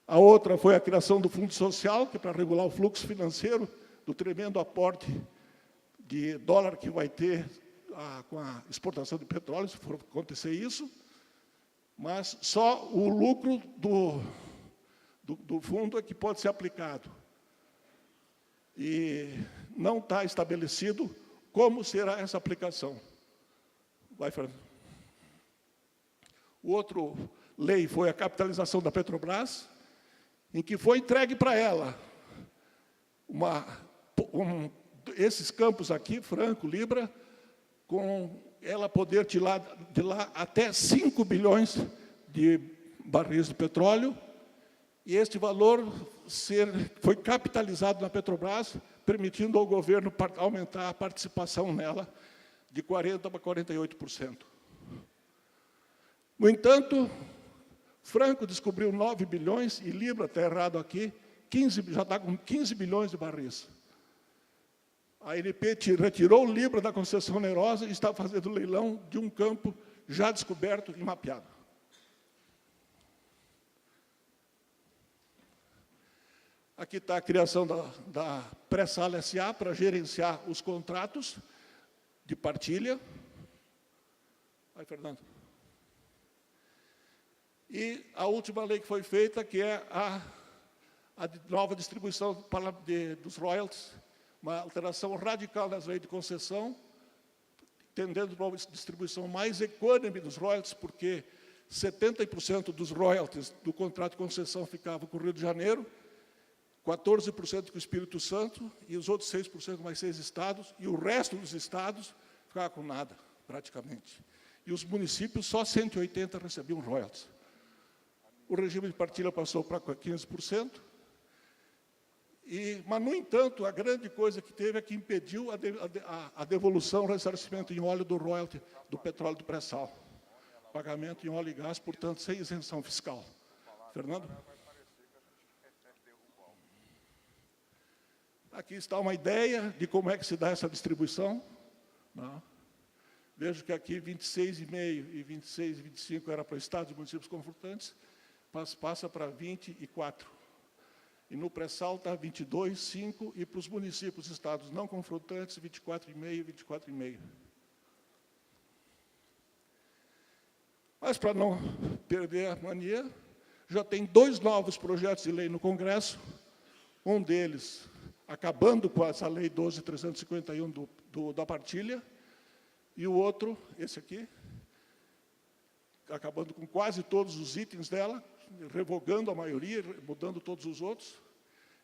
A outra foi a criação do Fundo Social, que é para regular o fluxo financeiro do tremendo aporte de dólar que vai ter com a exportação de petróleo, se for acontecer isso. Mas só o lucro do fundo é que pode ser aplicado. E não está estabelecido como será essa aplicação. Vai, Fernando. O outro lei foi a capitalização da Petrobras, em que foi entregue para ela esses campos aqui, Franco, Libra, com ela poder tirar de lá até 5 bilhões de barris de petróleo, e este valor foi capitalizado na Petrobras, permitindo ao governo aumentar a participação nela de 40% para 48%. No entanto, Franco descobriu 9 bilhões, e Libra, está errado aqui, já está com 15 bilhões de barris. A ANP retirou o Libra da concessão onerosa e está fazendo leilão de um campo já descoberto e mapeado. Aqui está a criação da Pré-Sal SA para gerenciar os contratos de partilha. Vai, Fernando. E a última lei que foi feita, que é a nova distribuição dos royalties, uma alteração radical nas leis de concessão, tendendo para uma distribuição mais econômica dos royalties, porque 70% dos royalties do contrato de concessão ficava com o Rio de Janeiro, 14% com o Espírito Santo, e os outros 6% com mais 6 estados, e o resto dos estados ficava com nada, praticamente. E os municípios, só 180 recebiam royalties. O regime de partilha passou para 15%, mas, no entanto, a grande coisa que teve é que impediu a devolução, o ressarcimento em óleo do royalty do petróleo do pré-sal. Pagamento em óleo e gás, portanto, sem isenção fiscal. Fernando? Aqui está uma ideia de como é que se dá essa distribuição. Não. Vejo que aqui 26,5 e 26 e 25 era para estados e municípios confrontantes, passa para 24. E no pré-sal está 22,5, e para os municípios e estados não confrontantes, 24,5 e 24,5. Mas, para não perder a mania, já tem 2 novos projetos de lei no Congresso, um deles acabando com essa Lei 12.351 da partilha, e o outro, esse aqui, acabando com quase todos os itens dela, revogando a maioria, mudando todos os outros,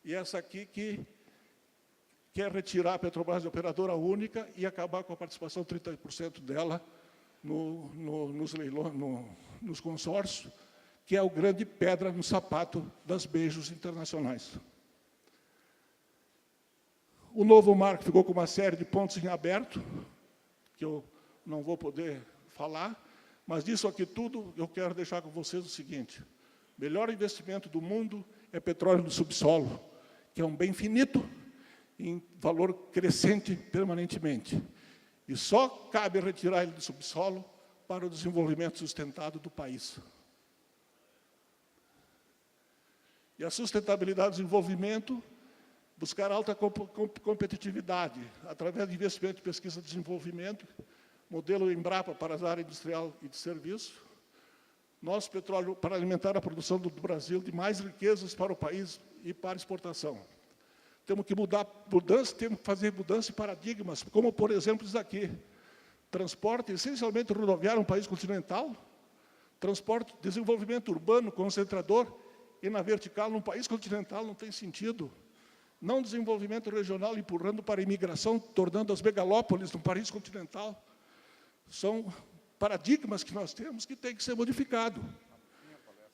e essa aqui que quer retirar a Petrobras de operadora única e acabar com a participação 30% dela nos leilões, nos consórcios, que é o grande pedra no sapato das beijos internacionais. O novo marco ficou com uma série de pontos em aberto, que eu não vou poder falar, mas disso aqui tudo eu quero deixar com vocês o seguinte: o melhor investimento do mundo é petróleo do subsolo, que é um bem finito, em valor crescente permanentemente. E só cabe retirar ele do subsolo para o desenvolvimento sustentado do país. E a sustentabilidade do desenvolvimento, buscar alta competitividade, através de investimento em pesquisa e desenvolvimento, modelo Embrapa para a área industrial e de serviço, nosso petróleo para alimentar a produção do Brasil de mais riquezas para o país e para exportação. Temos que temos que fazer mudança de paradigmas, como, por exemplo, isso aqui. Transporte, essencialmente rodoviário, um país continental. Transporte, desenvolvimento urbano, concentrador, e na vertical, num país continental, não tem sentido. Não desenvolvimento regional, empurrando para a imigração, tornando as megalópolis num país continental. São paradigmas que nós temos que tem que ser modificado.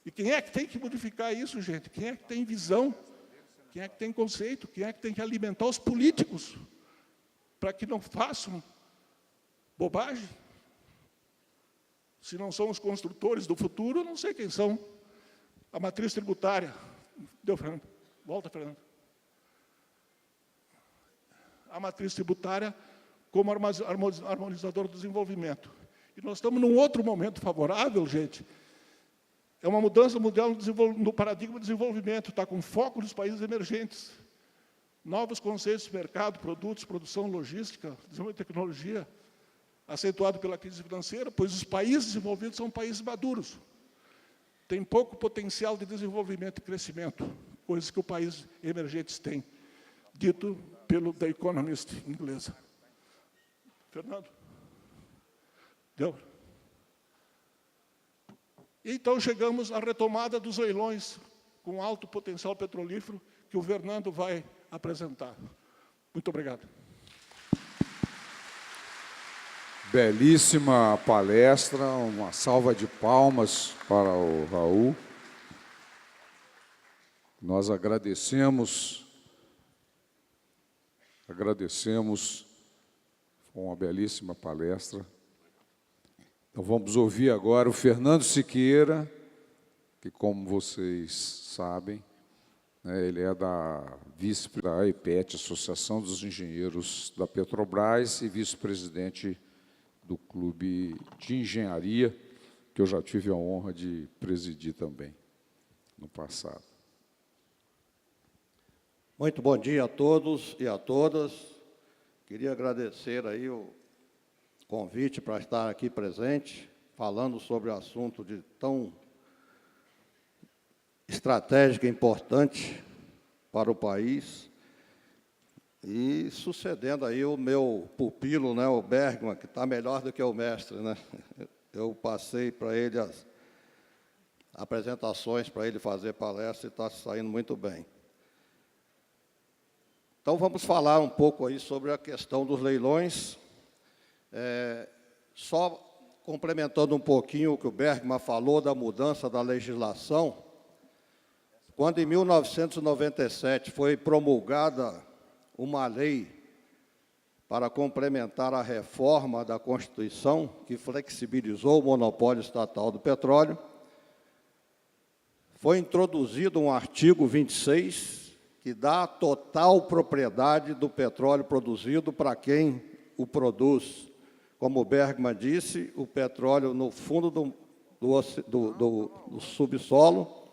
E quem é que tem que modificar isso, gente? Quem é que tem visão? Quem é que tem conceito? Quem é que tem que alimentar os políticos para que não façam bobagem? Se não são os construtores do futuro, eu não sei quem são. A matriz tributária. Deu, Fernando? Volta, Fernando. A matriz tributária como harmonizador do desenvolvimento. E nós estamos num outro momento favorável, gente. É uma mudança mundial no paradigma de desenvolvimento, está com foco nos países emergentes. Novos conceitos de mercado, produtos, produção, logística, desenvolvimento de tecnologia, acentuado pela crise financeira, pois os países desenvolvidos são países maduros. Tem pouco potencial de desenvolvimento e crescimento, coisas que os países emergentes têm, dito pelo The Economist inglesa. Fernando? Deu? Então, chegamos à retomada dos leilões com alto potencial petrolífero, que o Fernando vai apresentar. Muito obrigado. Belíssima palestra, uma salva de palmas para o Raul. Nós agradecemos, foi uma belíssima palestra. Então, vamos ouvir agora o Fernando Siqueira, que, como vocês sabem, ele é da AEPET, Associação dos Engenheiros da Petrobras, e vice-presidente do Clube de Engenharia, que eu já tive a honra de presidir também, no passado. Muito bom dia a todos e a todas. Queria agradecer aí o convite para estar aqui presente, falando sobre o assunto de tão estratégico e importante para o país, e sucedendo aí o meu pupilo, né, o Bergman, que está melhor do que o mestre, né? Eu passei para ele as apresentações para ele fazer palestra e está saindo muito bem. Então, vamos falar um pouco aí sobre a questão dos leilões. Só complementando um pouquinho o que o Bergman falou da mudança da legislação, quando em 1997 foi promulgada uma lei para complementar a reforma da Constituição, que flexibilizou o monopólio estatal do petróleo, foi introduzido um artigo 26, que dá a total propriedade do petróleo produzido para quem o produz. Como o Bergman disse, o petróleo no fundo do subsolo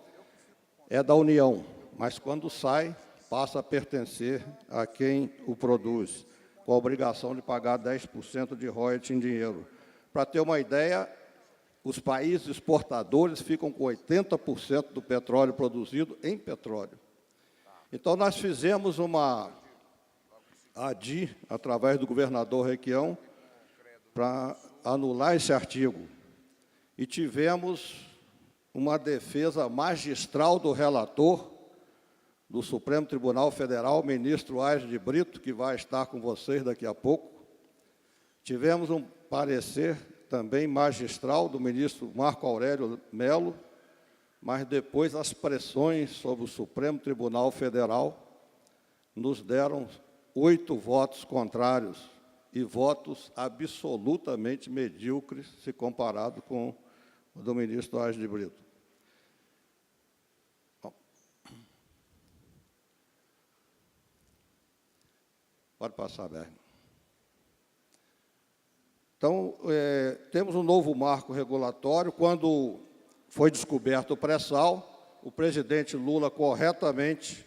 é da União, mas quando sai, passa a pertencer a quem o produz, com a obrigação de pagar 10% de royalties em dinheiro. Para ter uma ideia, os países exportadores ficam com 80% do petróleo produzido em petróleo. Então, nós fizemos uma ADI, através do governador Requião, para anular esse artigo. E tivemos uma defesa magistral do relator do Supremo Tribunal Federal, o ministro Aires de Brito, que vai estar com vocês daqui a pouco. Tivemos um parecer também magistral do ministro Marco Aurélio Melo, mas depois as pressões sobre o Supremo Tribunal Federal nos deram 8 votos contrários e votos absolutamente medíocres se comparado com o do ministro Aires de Brito. Bom. Pode passar, Berg. Então, temos um novo marco regulatório. Quando foi descoberto o pré-sal, o presidente Lula corretamente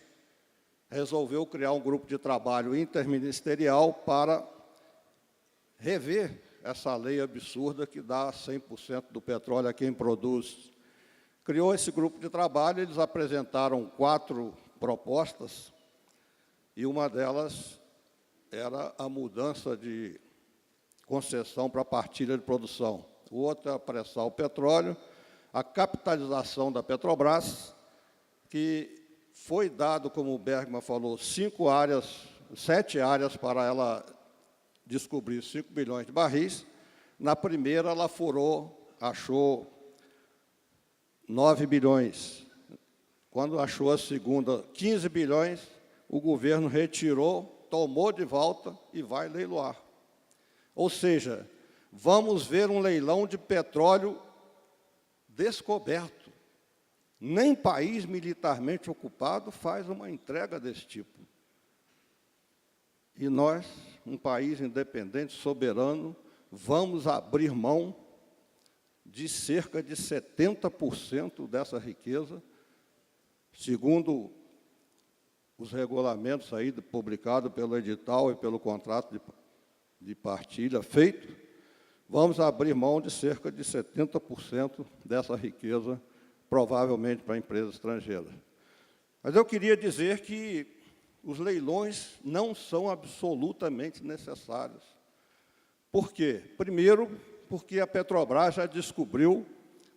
resolveu criar um grupo de trabalho interministerial para rever essa lei absurda que dá 100% do petróleo a quem produz. Criou esse grupo de trabalho, eles apresentaram 4 propostas, e uma delas era a mudança de concessão para partilha de produção. O outro é a pré-sal petróleo, a capitalização da Petrobras, que foi dado, como o Bergman falou, 7 áreas para ela descobrir 5 bilhões de barris. Na primeira, ela furou, achou 9 bilhões. Quando achou a segunda, 15 bilhões, o governo retirou, tomou de volta e vai leiloar. Ou seja, vamos ver um leilão de petróleo descoberto. Nem país militarmente ocupado faz uma entrega desse tipo. E nós, um país independente, soberano, vamos abrir mão de cerca de 70% dessa riqueza, segundo os regulamentos aí publicados pelo edital e pelo contrato de partilha feito, vamos abrir mão de cerca de 70% dessa riqueza, provavelmente para empresas estrangeiras. Mas eu queria dizer que os leilões não são absolutamente necessários. Por quê? Primeiro, porque a Petrobras já descobriu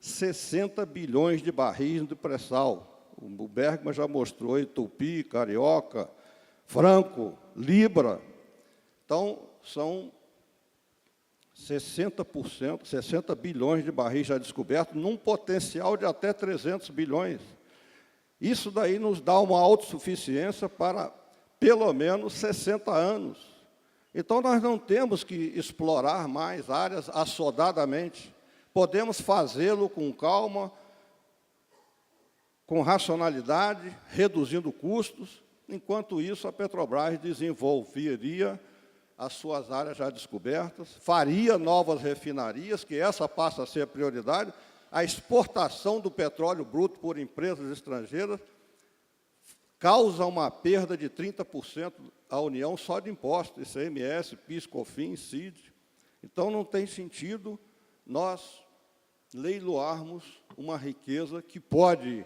60 bilhões de barris de pré-sal. O Bergman já mostrou aí, Tupi, Carioca, Franco, Libra. Então, são 60%, 60 bilhões de barris já descobertos, num potencial de até 300 bilhões. Isso daí nos dá uma autossuficiência para, pelo menos, 60 anos. Então, nós não temos que explorar mais áreas assodadamente. Podemos fazê-lo com calma, com racionalidade, reduzindo custos. Enquanto isso, a Petrobras desenvolveria as suas áreas já descobertas, faria novas refinarias, que essa passa a ser a prioridade, a exportação do petróleo bruto por empresas estrangeiras causa uma perda de 30% à União só de impostos, ICMS, PIS, COFINS, CID. Então, não tem sentido nós leiloarmos uma riqueza que pode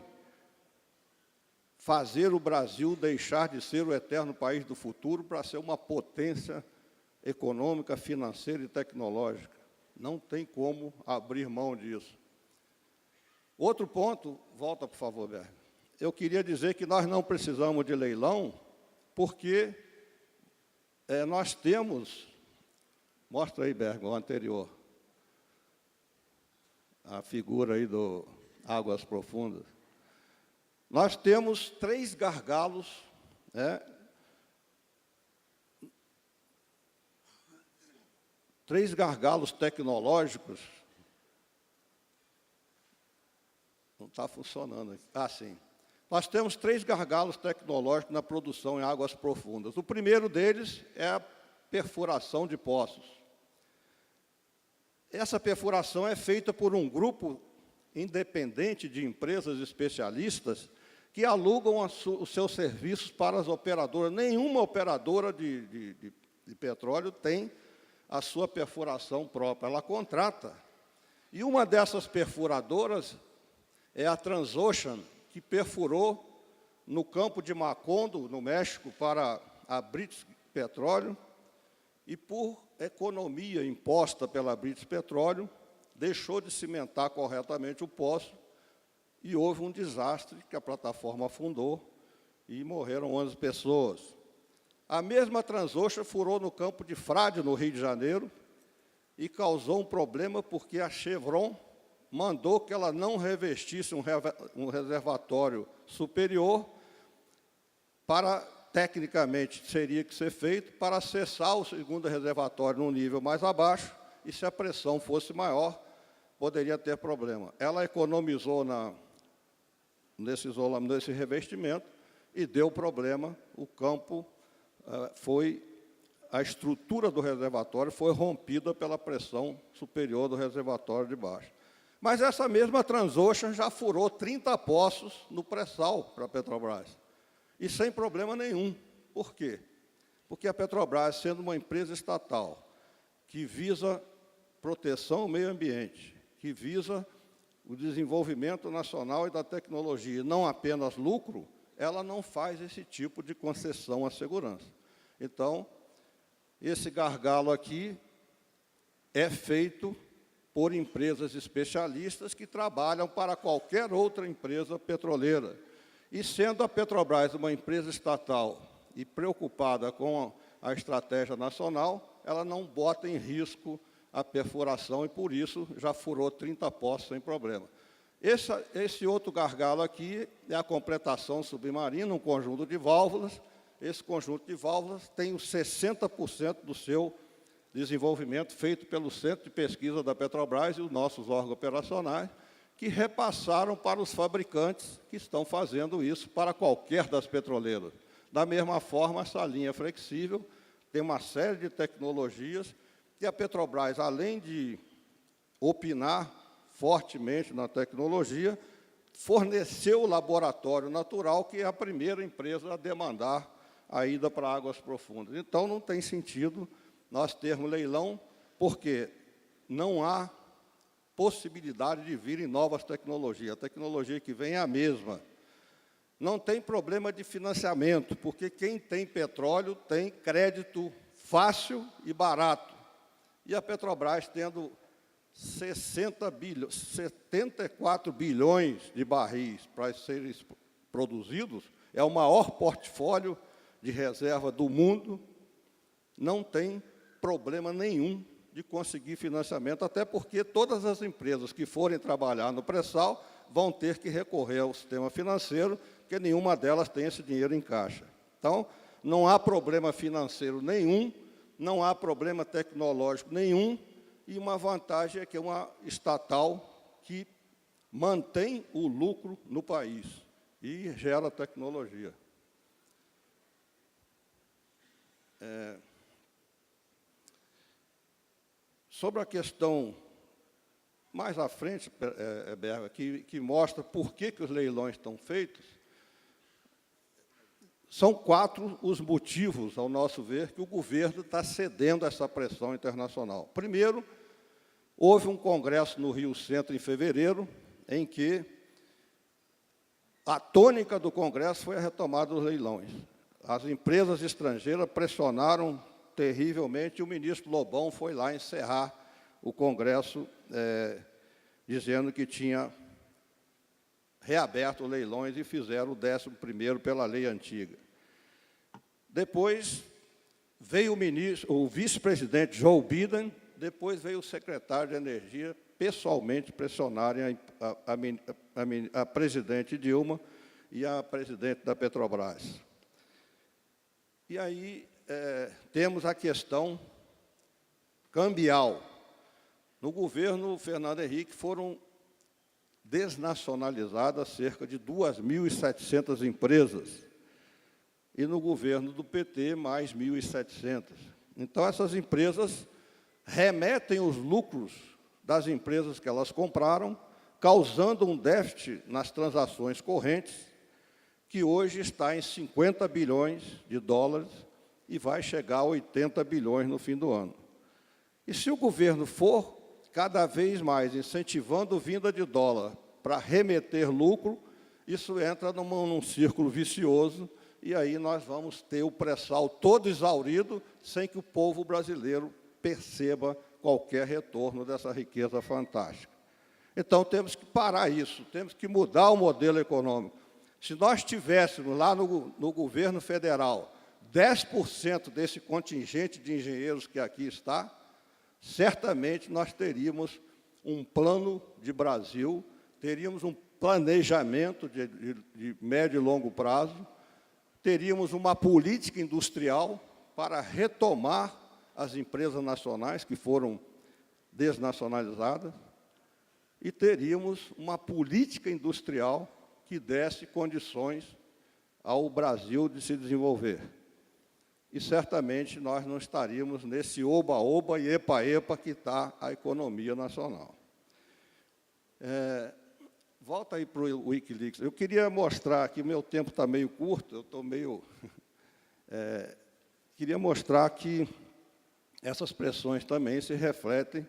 fazer o Brasil deixar de ser o eterno país do futuro para ser uma potência econômica, financeira e tecnológica. Não tem como abrir mão disso. Outro ponto, volta, por favor, Berg. Eu queria dizer que nós não precisamos de leilão, porque nós temos... Mostra aí, Berg, o anterior. A figura aí do Águas Profundas. Nós temos 3 gargalos, né? 3 gargalos tecnológicos. Não está funcionando aqui. Ah, sim. Nós temos 3 gargalos tecnológicos na produção em águas profundas. O primeiro deles é a perfuração de poços. Essa perfuração é feita por um grupo independente de empresas especialistas que alugam os seus serviços para as operadoras. Nenhuma operadora de petróleo tem a sua perfuração própria, ela contrata. E uma dessas perfuradoras é a Transocean, que perfurou no campo de Macondo, no México, para a British Petroleum, e por economia imposta pela British Petroleum, deixou de cimentar corretamente o poço e houve um desastre que a plataforma afundou e morreram 11 pessoas. A mesma Transocean furou no campo de Frade, no Rio de Janeiro, e causou um problema porque a Chevron mandou que ela não revestisse um reservatório superior para, tecnicamente, teria que ser feito para acessar o segundo reservatório num nível mais abaixo, e se a pressão fosse maior, poderia ter problema. Ela economizou nesse revestimento e deu problema, o campo a estrutura do reservatório foi rompida pela pressão superior do reservatório de baixo. Mas essa mesma Transocean já furou 30 poços no pré-sal para a Petrobras, e sem problema nenhum. Por quê? Porque a Petrobras, sendo uma empresa estatal, que visa proteção ao meio ambiente, que visa o desenvolvimento nacional e da tecnologia, e não apenas lucro, ela não faz esse tipo de concessão à segurança. Então, esse gargalo aqui é feito por empresas especialistas que trabalham para qualquer outra empresa petroleira. E sendo a Petrobras uma empresa estatal e preocupada com a estratégia nacional, ela não bota em risco a perfuração e, por isso, já furou 30 poços sem problema. Esse outro gargalo aqui é a completação submarina, um conjunto de válvulas. Esse conjunto de válvulas tem os 60% do seu desenvolvimento feito pelo Centro de Pesquisa da Petrobras e os nossos órgãos operacionais, que repassaram para os fabricantes que estão fazendo isso para qualquer das petroleiras. Da mesma forma, essa linha flexível tem uma série de tecnologias que a Petrobras, além de opinar fortemente na tecnologia, forneceu o laboratório natural, que é a primeira empresa a demandar a ida para águas profundas. Então, não tem sentido nós termos leilão, porque não há possibilidade de virem novas tecnologias. A tecnologia que vem é a mesma. Não tem problema de financiamento, porque quem tem petróleo tem crédito fácil e barato. E a Petrobras, tendo 74 bilhões de barris para serem produzidos, é o maior portfólio de reserva do mundo, não tem problema nenhum de conseguir financiamento, até porque todas as empresas que forem trabalhar no pré-sal vão ter que recorrer ao sistema financeiro, porque nenhuma delas tem esse dinheiro em caixa. Então, não há problema financeiro nenhum, não há problema tecnológico nenhum, e uma vantagem é que é uma estatal que mantém o lucro no país e gera tecnologia. Sobre a questão mais à frente, Berga, que mostra por que os leilões estão feitos, são 4 os motivos, ao nosso ver, que o governo está cedendo a essa pressão internacional. Primeiro, houve um congresso no Rio Centro, em fevereiro, em que a tônica do congresso foi a retomada dos leilões. As empresas estrangeiras pressionaram terrivelmente, e o ministro Lobão foi lá encerrar o congresso, dizendo que tinha reaberto leilões e fizeram o 11º pela lei antiga. Depois veio o vice-presidente Joe Biden, depois veio o secretário de Energia pessoalmente pressionarem a presidente Dilma e a presidente da Petrobras. E aí temos a questão cambial. No governo Fernando Henrique foram desnacionalizadas cerca de 2.700 empresas, e no governo do PT mais 1.700. Então, essas empresas remetem os lucros das empresas que elas compraram, causando um déficit nas transações correntes, que hoje está em 50 bilhões de dólares e vai chegar a 80 bilhões no fim do ano. E se o governo for cada vez mais incentivando vinda de dólar para remeter lucro, isso entra num círculo vicioso, e aí nós vamos ter o pré-sal todo exaurido, sem que o povo brasileiro perceba qualquer retorno dessa riqueza fantástica. Então, temos que parar isso, temos que mudar o modelo econômico. Se nós tivéssemos lá no governo federal 10% desse contingente de engenheiros que aqui está, certamente nós teríamos um plano de Brasil, teríamos um planejamento de médio e longo prazo, teríamos uma política industrial para retomar as empresas nacionais que foram desnacionalizadas, e teríamos uma política industrial que desse condições ao Brasil de se desenvolver. E, certamente, nós não estaríamos nesse oba-oba e epa-epa que está a economia nacional. Volta aí para o Wikileaks. Eu queria mostrar aqui, o meu tempo está meio curto, eu estou meio... queria mostrar que essas pressões também se refletem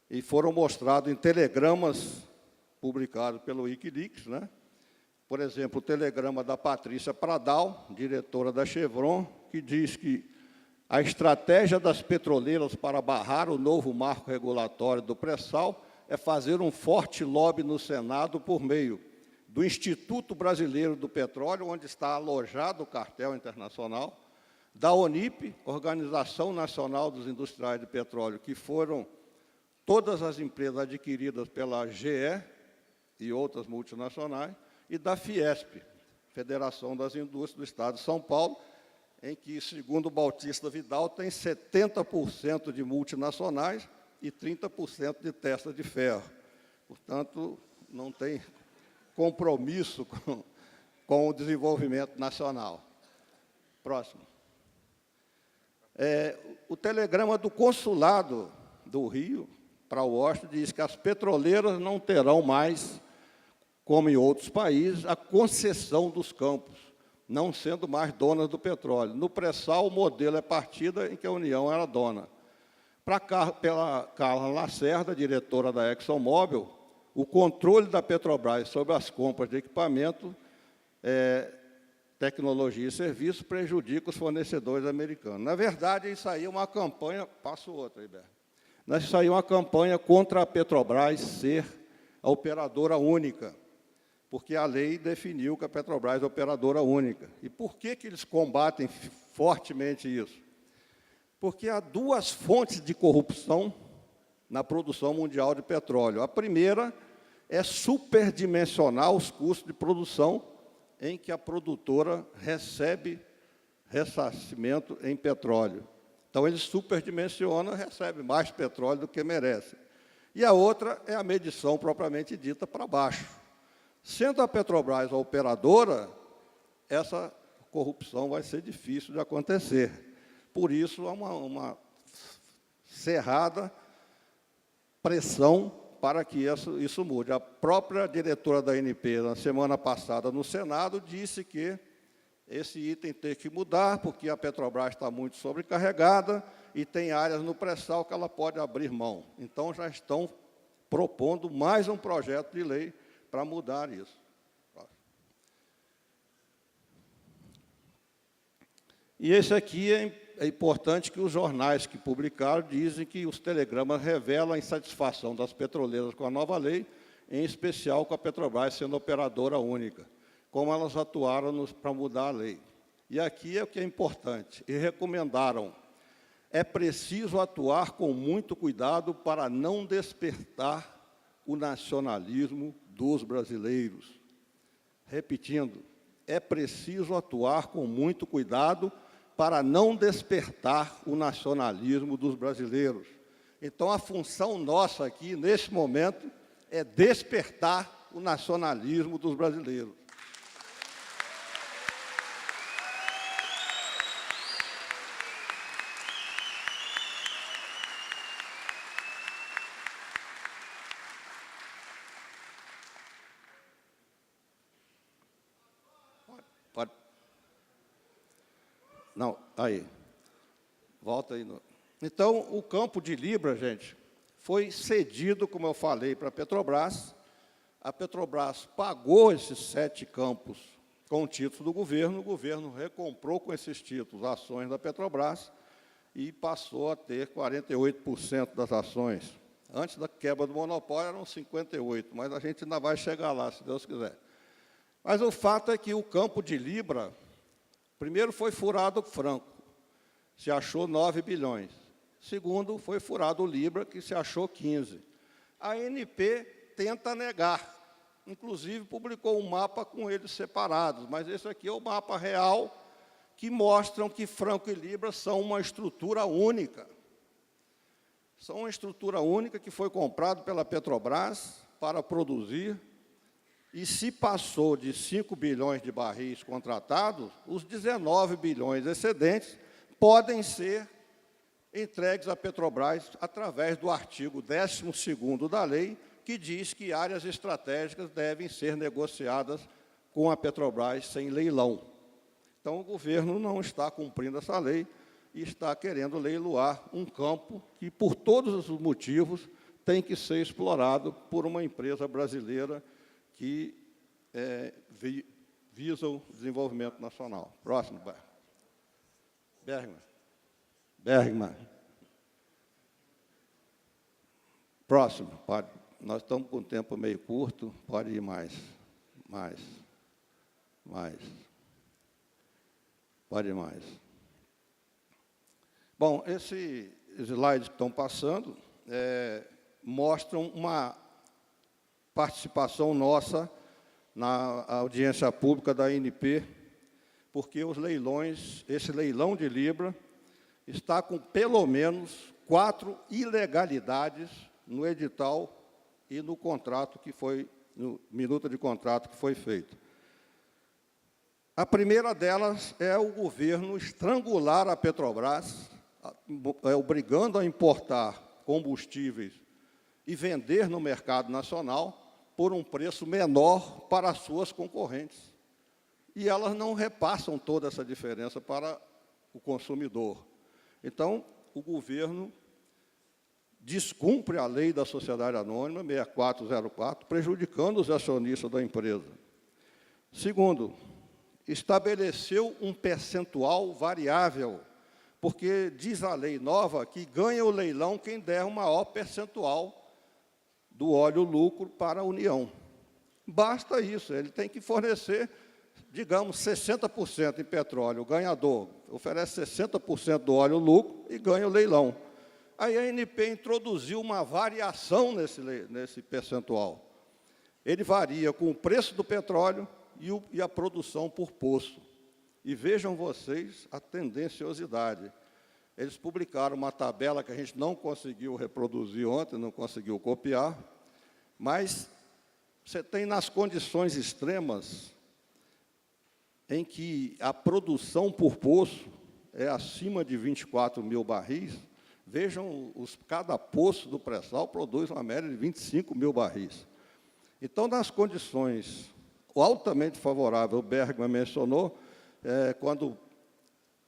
e foram mostrados em telegramas publicados pelo Wikileaks, né? Por exemplo, o telegrama da Patrícia Pradal, diretora da Chevron, que diz que a estratégia das petroleiras para barrar o novo marco regulatório do pré-sal é fazer um forte lobby no Senado por meio do Instituto Brasileiro do Petróleo, onde está alojado o cartel internacional, da ONIP, Organização Nacional dos Industriais de Petróleo, que foram todas as empresas adquiridas pela GE e outras multinacionais, e da Fiesp, Federação das Indústrias do Estado de São Paulo, em que, segundo o Bautista Vidal, tem 70% de multinacionais e 30% de testa de ferro. Portanto, não tem compromisso com o desenvolvimento nacional. Próximo. O telegrama do consulado do Rio para Washington diz que as petroleiras não terão mais, como em outros países, a concessão dos campos, não sendo mais donas do petróleo. No pré-sal, o modelo é partida em que a União era dona. Pela Carla Lacerda, diretora da ExxonMobil, o controle da Petrobras sobre as compras de equipamento, tecnologia e serviços prejudica os fornecedores americanos. Na verdade, isso aí é uma campanha... Passa o outro aí, Berto. Isso aí é uma campanha contra a Petrobras ser a operadora única, porque a lei definiu que a Petrobras é operadora única. E por que eles combatem fortemente isso? Porque há duas fontes de corrupção na produção mundial de petróleo. A primeira é superdimensionar os custos de produção, em que a produtora recebe ressarcimento em petróleo. Então, eles superdimensionam e recebem mais petróleo do que merecem. E a outra é a medição propriamente dita para baixo. Sendo a Petrobras a operadora, essa corrupção vai ser difícil de acontecer. Por isso, há uma cerrada pressão para que isso mude. A própria diretora da ANP, na semana passada, no Senado, disse que esse item tem que mudar, porque a Petrobras está muito sobrecarregada e tem áreas no pré-sal que ela pode abrir mão. Então, já estão propondo mais um projeto de lei para mudar isso. E esse aqui é importante que os jornais que publicaram dizem que os telegramas revelam a insatisfação das petroleiras com a nova lei, em especial com a Petrobras sendo operadora única, como elas atuaram para mudar a lei. E aqui é o que é importante, e recomendaram: é preciso atuar com muito cuidado para não despertar o nacionalismo dos brasileiros. Repetindo, é preciso atuar com muito cuidado para não despertar o nacionalismo dos brasileiros. Então, a função nossa aqui, nesse momento, é despertar o nacionalismo dos brasileiros. Pode. Não, aí. Volta aí. Então, o campo de Libra, gente, foi cedido, como eu falei, para a Petrobras. A Petrobras pagou esses 7 campos com títulos do governo, o governo recomprou com esses títulos ações da Petrobras e passou a ter 48% das ações. Antes da quebra do monopólio eram 58%, mas a gente ainda vai chegar lá, se Deus quiser. Mas o fato é que o campo de Libra, primeiro foi furado o franco, se achou 9 bilhões. Segundo, foi furado o Libra, que se achou 15. A ANP tenta negar. Inclusive, publicou um mapa com eles separados, mas esse aqui é o mapa real que mostram que franco e libra são uma estrutura única. São uma estrutura única que foi comprado pela Petrobras para produzir, e se passou de 5 bilhões de barris contratados, os 19 bilhões excedentes podem ser entregues à Petrobras através do artigo 12º da lei, que diz que áreas estratégicas devem ser negociadas com a Petrobras sem leilão. Então, o governo não está cumprindo essa lei e está querendo leiloar um campo que, por todos os motivos, tem que ser explorado por uma empresa brasileira que visa o desenvolvimento nacional. Próximo, Bergman. Próximo, pode. Nós estamos com o tempo meio curto, pode ir mais. Pode ir mais. Bom, esses slides que estão passando mostram uma participação nossa na audiência pública da ANP, porque os leilões, esse leilão de Libra, está com pelo menos 4 ilegalidades no edital e no contrato que foi, no minuta de contrato que foi feito. A primeira delas é o governo estrangular a Petrobras, obrigando a importar combustíveis e vender no mercado nacional por um preço menor para as suas concorrentes. E elas não repassam toda essa diferença para o consumidor. Então, o governo descumpre a lei da sociedade anônima, 6404, prejudicando os acionistas da empresa. Segundo, estabeleceu um percentual variável, porque diz a lei nova que ganha o leilão quem der o maior percentual do óleo lucro para a União. Basta isso, ele tem que fornecer, digamos, 60% em petróleo. O ganhador oferece 60% do óleo lucro e ganha o leilão. Aí a ANP introduziu uma variação nesse percentual. Ele varia com o preço do petróleo e a produção por poço. E vejam vocês a tendenciosidade. Eles publicaram uma tabela que a gente não conseguiu reproduzir ontem, não conseguiu copiar, mas você tem nas condições extremas em que a produção por poço é acima de 24 mil barris. Vejam, cada poço do pré-sal produz uma média de 25 mil barris. Então, nas condições altamente favoráveis, o Bergman mencionou, quando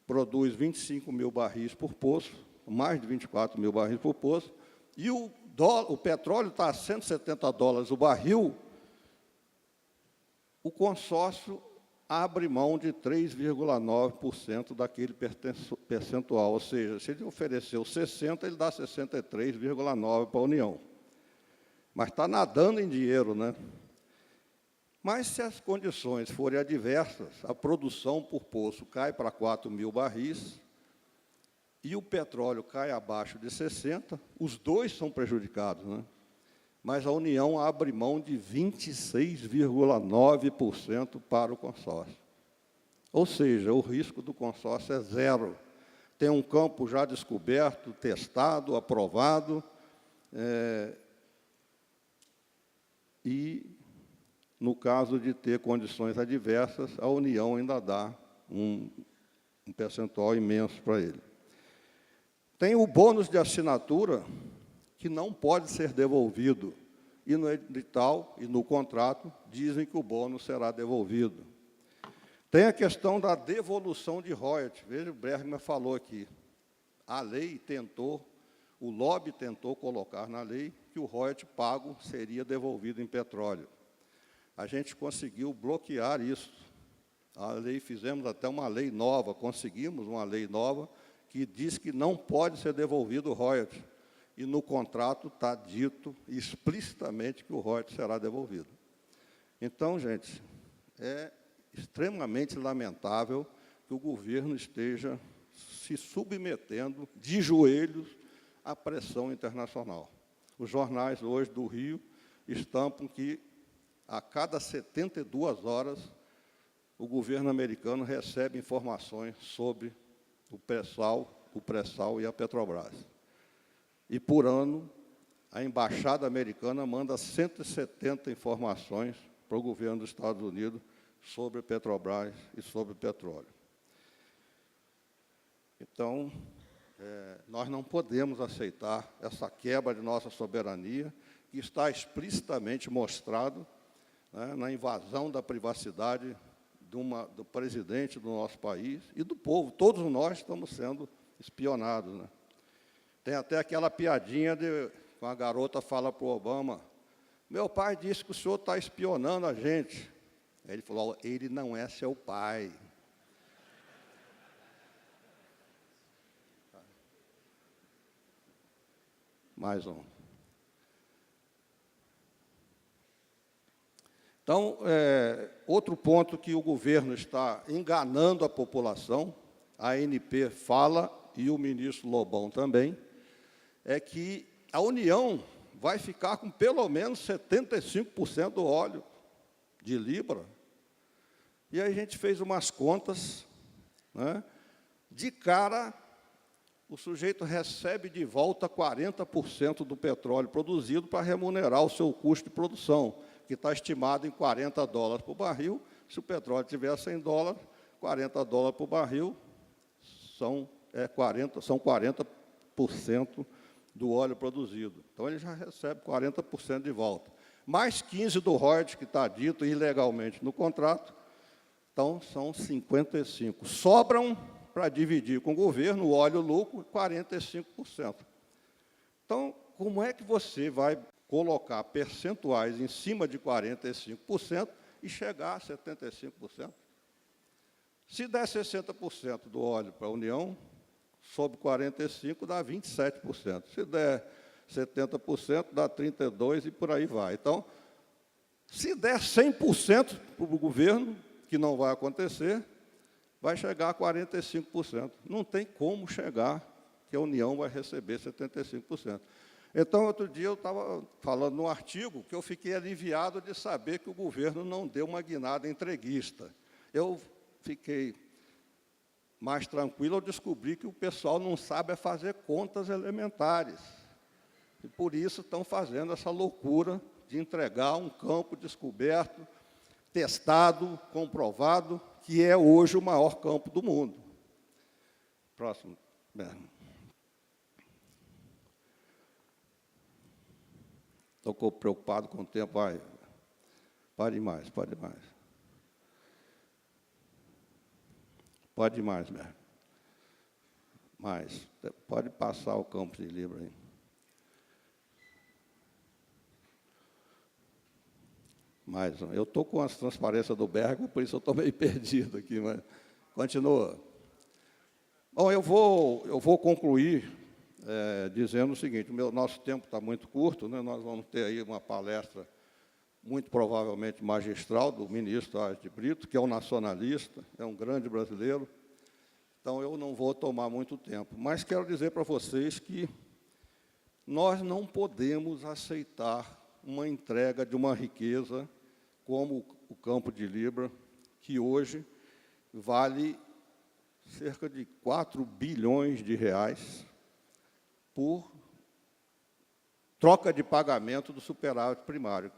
produz 25 mil barris por poço, mais de 24 mil barris por poço, e o petróleo está a $170 o barril, o consórcio abre mão de 3,9% daquele percentual, ou seja, se ele ofereceu 60%, ele dá 63,9% para a União. Mas está nadando em dinheiro, né? Mas, se as condições forem adversas, a produção por poço cai para 4 mil barris e o petróleo cai abaixo de 60, os dois são prejudicados, né? Mas a União abre mão de 26,9% para o consórcio. Ou seja, o risco do consórcio é zero. Tem um campo já descoberto, testado, aprovado, e, no caso de ter condições adversas, a União ainda dá um percentual imenso para ele. Tem o bônus de assinatura, que não pode ser devolvido. E no edital e no contrato dizem que o bônus será devolvido. Tem a questão da devolução de royalties. Veja, o Bergman falou aqui. A lei tentou O lobby tentou colocar na lei que o royalty pago seria devolvido em petróleo. A gente conseguiu bloquear isso. A lei, fizemos até uma lei nova, conseguimos uma lei nova que diz que não pode ser devolvido o royalty. E no contrato está dito explicitamente que o royalty será devolvido. Então, gente, é extremamente lamentável que o governo esteja se submetendo de joelhos à pressão internacional. Os jornais hoje do Rio estampam que, a cada 72 horas, o governo americano recebe informações sobre o pré-sal e a Petrobras. E, por ano, a Embaixada Americana manda 170 informações para o governo dos Estados Unidos sobre a Petrobras e sobre o petróleo. Então, nós não podemos aceitar essa quebra de nossa soberania, que está explicitamente mostrado, né, na invasão da privacidade do presidente do nosso país e do povo. Todos nós estamos sendo espionados, né? Tem até aquela piadinha de uma garota fala para o Obama: meu pai disse que o senhor está espionando a gente. Aí ele falou: ele não é seu pai. Mais um. Então, outro ponto que o governo está enganando a população, a ANP fala, e o ministro Lobão também, é que a União vai ficar com pelo menos 75% do óleo de Libra. E aí a gente fez umas contas, né? De cara, o sujeito recebe de volta 40% do petróleo produzido para remunerar o seu custo de produção, que está estimado em $40 por barril. Se o petróleo tiver $100, $40 por barril são 40% do óleo produzido. Então, ele já recebe 40% de volta. Mais 15% do royalties, que está dito ilegalmente no contrato, então, são 55%. Sobram, para dividir com o governo, o óleo lucro, 45%. Então, como é que você vai colocar percentuais em cima de 45% e chegar a 75%? Se der 60% do óleo para a União, sobre 45% dá 27%. Se der 70%, dá 32% e por aí vai. Então, se der 100% para o governo, que não vai acontecer, vai chegar a 45%. Não tem como chegar que a União vai receber 75%. Então, outro dia eu estava falando num artigo que eu fiquei aliviado de saber que o governo não deu uma guinada entreguista. Eu fiquei mais tranquilo ao descobrir que o pessoal não sabe fazer contas elementares. E, por isso, estão fazendo essa loucura de entregar um campo descoberto, testado, comprovado, que é hoje o maior campo do mundo. Próximo. Estou preocupado com o tempo. Vai. Pare mais, pode mais. Pode mais, Mer. Mais. Pode passar o campo de Libra aí. Mais um. Eu estou com as transparências do Bergman, por isso eu estou meio perdido aqui, mas continua. Bom, eu vou concluir dizendo o seguinte: nosso tempo está muito curto, né? Nós vamos ter aí uma palestra muito provavelmente magistral do ministro Aires de Brito, que é um nacionalista, é um grande brasileiro. Então, eu não vou tomar muito tempo. Mas quero dizer para vocês que nós não podemos aceitar uma entrega de uma riqueza como o campo de Libra, que hoje vale cerca de 4 bilhões de reais por troca de pagamento do superávit primário,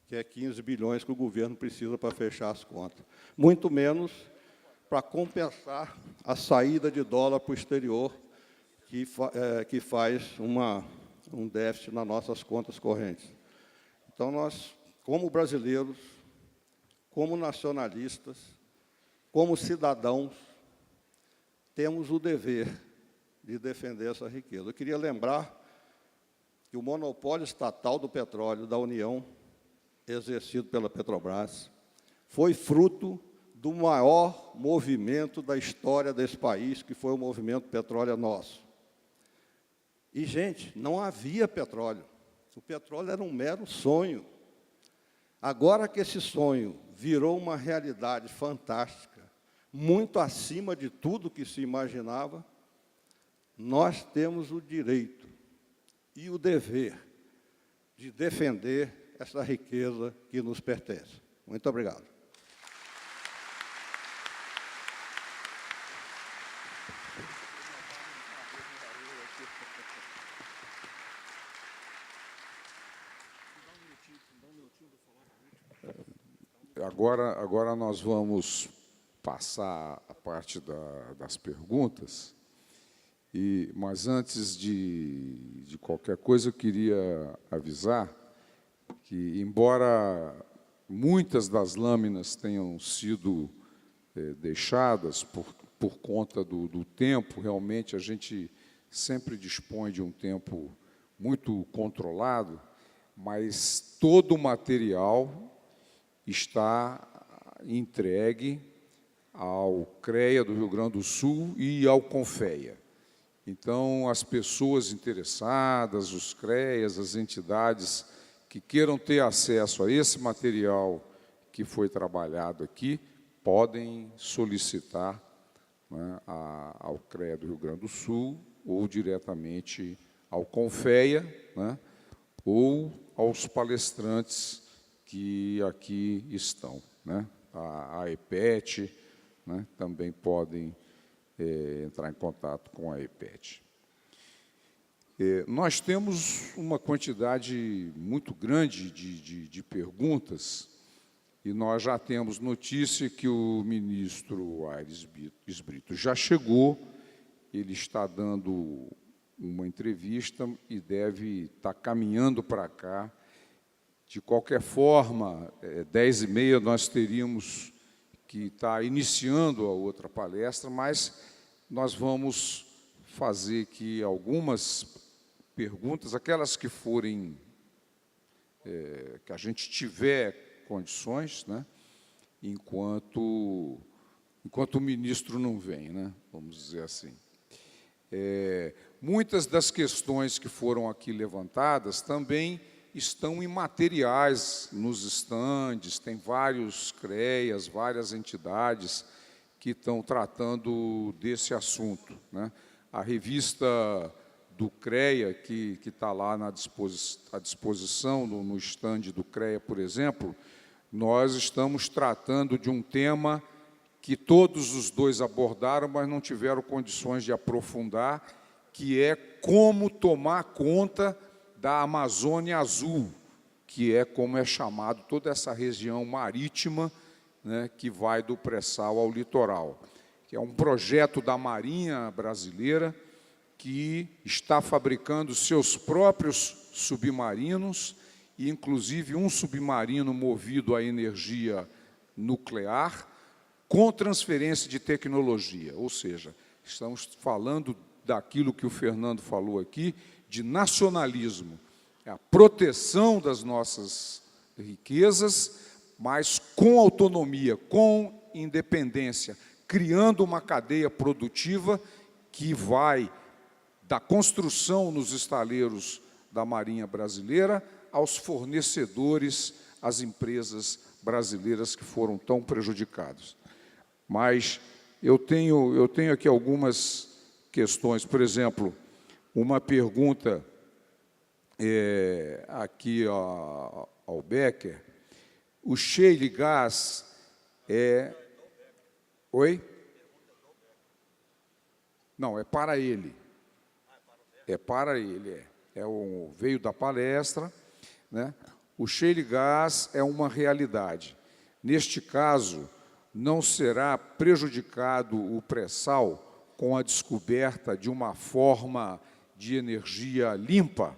que é 15 bilhões que o governo precisa para fechar as contas. Muito menos para compensar a saída de dólar para o exterior, que faz um déficit nas nossas contas correntes. Então, nós, como brasileiros, como nacionalistas, como cidadãos, temos o dever de defender essa riqueza. Eu queria lembrar que o monopólio estatal do petróleo da União, exercido pela Petrobras, foi fruto do maior movimento da história desse país, que foi o movimento Petróleo é Nosso. E, gente, não havia petróleo. O petróleo era um mero sonho. Agora que esse sonho virou uma realidade fantástica, muito acima de tudo que se imaginava, nós temos o direito e o dever de defender essa riqueza que nos pertence. Muito obrigado. Agora nós vamos passar a parte das perguntas, mas antes de qualquer coisa, eu queria avisar que, embora muitas das lâminas tenham sido deixadas por conta do tempo, realmente a gente sempre dispõe de um tempo muito controlado, mas todo o material está entregue ao CREA do Rio Grande do Sul e ao CONFEA. Então, as pessoas interessadas, os CREAs, as entidades que queiram ter acesso a esse material que foi trabalhado aqui, podem solicitar, né, ao CREA do Rio Grande do Sul ou diretamente ao CONFEA, né, ou aos palestrantes que aqui estão, né? A EPET, né, também podem entrar em contato com a EPET. Nós temos uma quantidade muito grande de perguntas e nós já temos notícia que o ministro Aires Brito já chegou, ele está dando uma entrevista e deve estar caminhando para cá. De qualquer forma, 10h30 nós teríamos que estar iniciando a outra palestra, mas nós vamos fazer aqui algumas perguntas, aquelas que forem, que a gente tiver condições, né, enquanto o ministro não vem, né, vamos dizer assim. Muitas das questões que foram aqui levantadas também estão em materiais nos estandes, tem vários CREAs, várias entidades que estão tratando desse assunto, né? A revista do CREA, que está lá à disposição no estande do CREA, por exemplo, nós estamos tratando de um tema que todos os dois abordaram, mas não tiveram condições de aprofundar, que é como tomar conta da Amazônia Azul, que é como é chamado toda essa região marítima, né, que vai do pré-sal ao litoral, que é um projeto da Marinha Brasileira que está fabricando seus próprios submarinos, e inclusive um submarino movido a energia nuclear, com transferência de tecnologia, ou seja, estamos falando daquilo que o Fernando falou aqui, de nacionalismo, a proteção das nossas riquezas, mas com autonomia, com independência, criando uma cadeia produtiva que vai da construção nos estaleiros da Marinha Brasileira aos fornecedores, às empresas brasileiras que foram tão prejudicadas. Mas eu tenho aqui algumas questões, por exemplo, uma pergunta aqui ao Becker. O shale gas é... Oi? Não, é para ele. É para ele, veio da palestra, né? O shale gas é uma realidade. Neste caso, não será prejudicado o pré-sal com a descoberta de uma forma de energia limpa?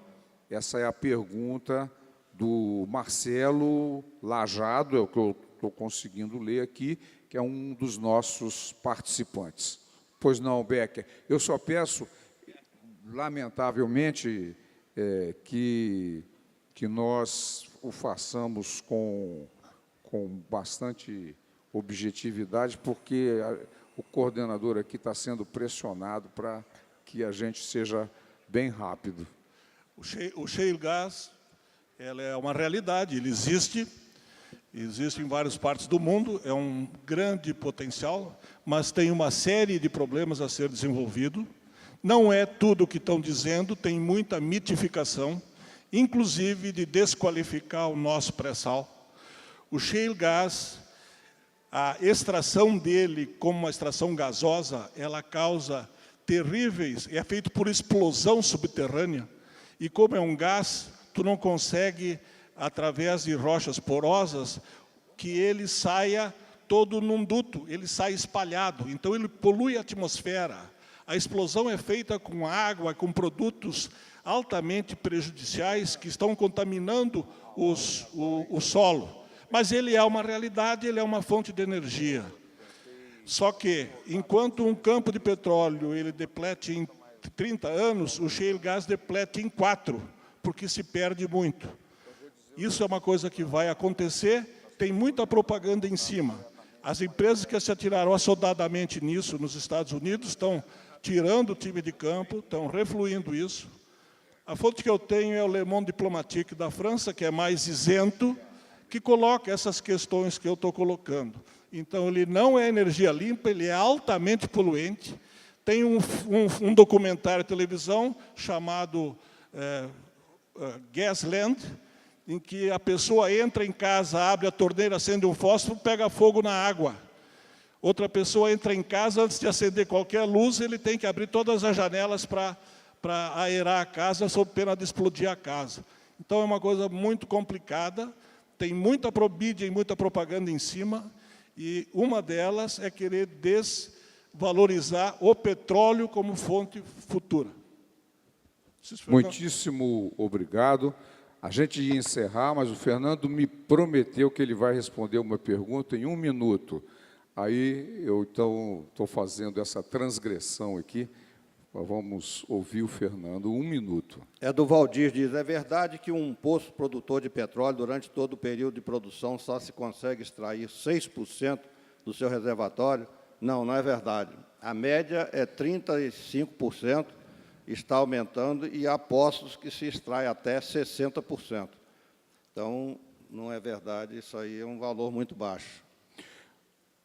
Essa é a pergunta do Marcelo Lajado, é o que eu estou conseguindo ler aqui, que é um dos nossos participantes. Pois não, Becker, eu só peço, lamentavelmente, que nós o façamos com bastante objetividade, porque o coordenador aqui está sendo pressionado para que a gente seja bem rápido. O shale gas, ela é uma realidade, ele existe em várias partes do mundo, é um grande potencial, mas tem uma série de problemas a ser desenvolvido. Não é tudo o que estão dizendo, tem muita mitificação, inclusive de desqualificar o nosso pré-sal. O shale gas, a extração dele como uma extração gasosa, ela causa terríveis, é feito por explosão subterrânea, e como é um gás, tu não consegue, através de rochas porosas, que ele saia todo num duto, ele sai espalhado, então ele polui a atmosfera. A explosão é feita com água, com produtos altamente prejudiciais que estão contaminando o solo. Mas ele é uma realidade, ele é uma fonte de energia. Só que, enquanto um campo de petróleo ele deplete em 30 anos, o shale gas deplete em 4, porque se perde muito. Isso é uma coisa que vai acontecer, tem muita propaganda em cima. As empresas que se atiraram assodadamente nisso nos Estados Unidos estão tirando o time de campo, estão refluindo isso. A fonte que eu tenho é o Le Monde Diplomatique da França, que é mais isento, que coloca essas questões que eu estou colocando. Então, ele não é energia limpa, ele é altamente poluente. Tem um documentário de televisão chamado Gasland, em que a pessoa entra em casa, abre a torneira, acende um fósforo, pega fogo na água. Outra pessoa entra em casa, antes de acender qualquer luz, ele tem que abrir todas as janelas para aerar a casa, sob pena de explodir a casa. Então, é uma coisa muito complicada, tem muita mídia e muita propaganda em cima, e uma delas é querer desvalorizar o petróleo como fonte futura. Muitíssimo obrigado. A gente ia encerrar, mas o Fernando me prometeu que ele vai responder uma pergunta em 1 minuto. Aí, eu, então, estou fazendo essa transgressão aqui. Vamos ouvir o Fernando, 1 minuto. É do Valdir, diz, é verdade que um poço produtor de petróleo, durante todo o período de produção, só se consegue extrair 6% do seu reservatório? Não, não é verdade. A média é 35%, está aumentando, e há poços que se extrai até 60%. Então, não é verdade, isso aí é um valor muito baixo.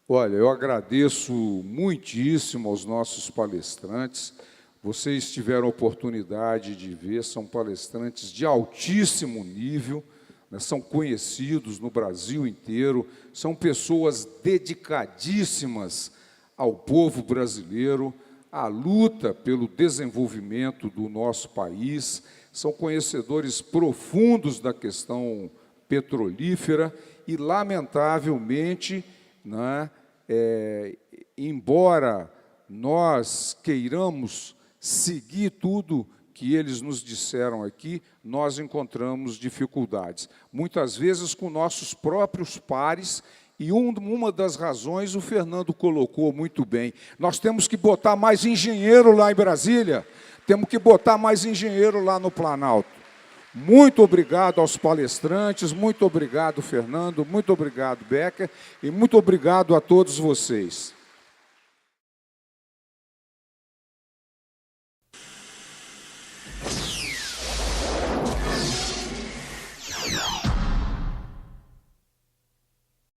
Olha, eu agradeço muitíssimo aos nossos palestrantes. Vocês tiveram a oportunidade de ver, são palestrantes de altíssimo nível, né, são conhecidos no Brasil inteiro, são pessoas dedicadíssimas ao povo brasileiro, à luta pelo desenvolvimento do nosso país, são conhecedores profundos da questão petrolífera e, lamentavelmente, né, embora nós queiramos seguir tudo que eles nos disseram aqui, nós encontramos dificuldades. Muitas vezes com nossos próprios pares, e uma das razões o Fernando colocou muito bem. Nós temos que botar mais engenheiro lá em Brasília, temos que botar mais engenheiro lá no Planalto. Muito obrigado aos palestrantes, muito obrigado, Fernando, muito obrigado, Becker, e muito obrigado a todos vocês.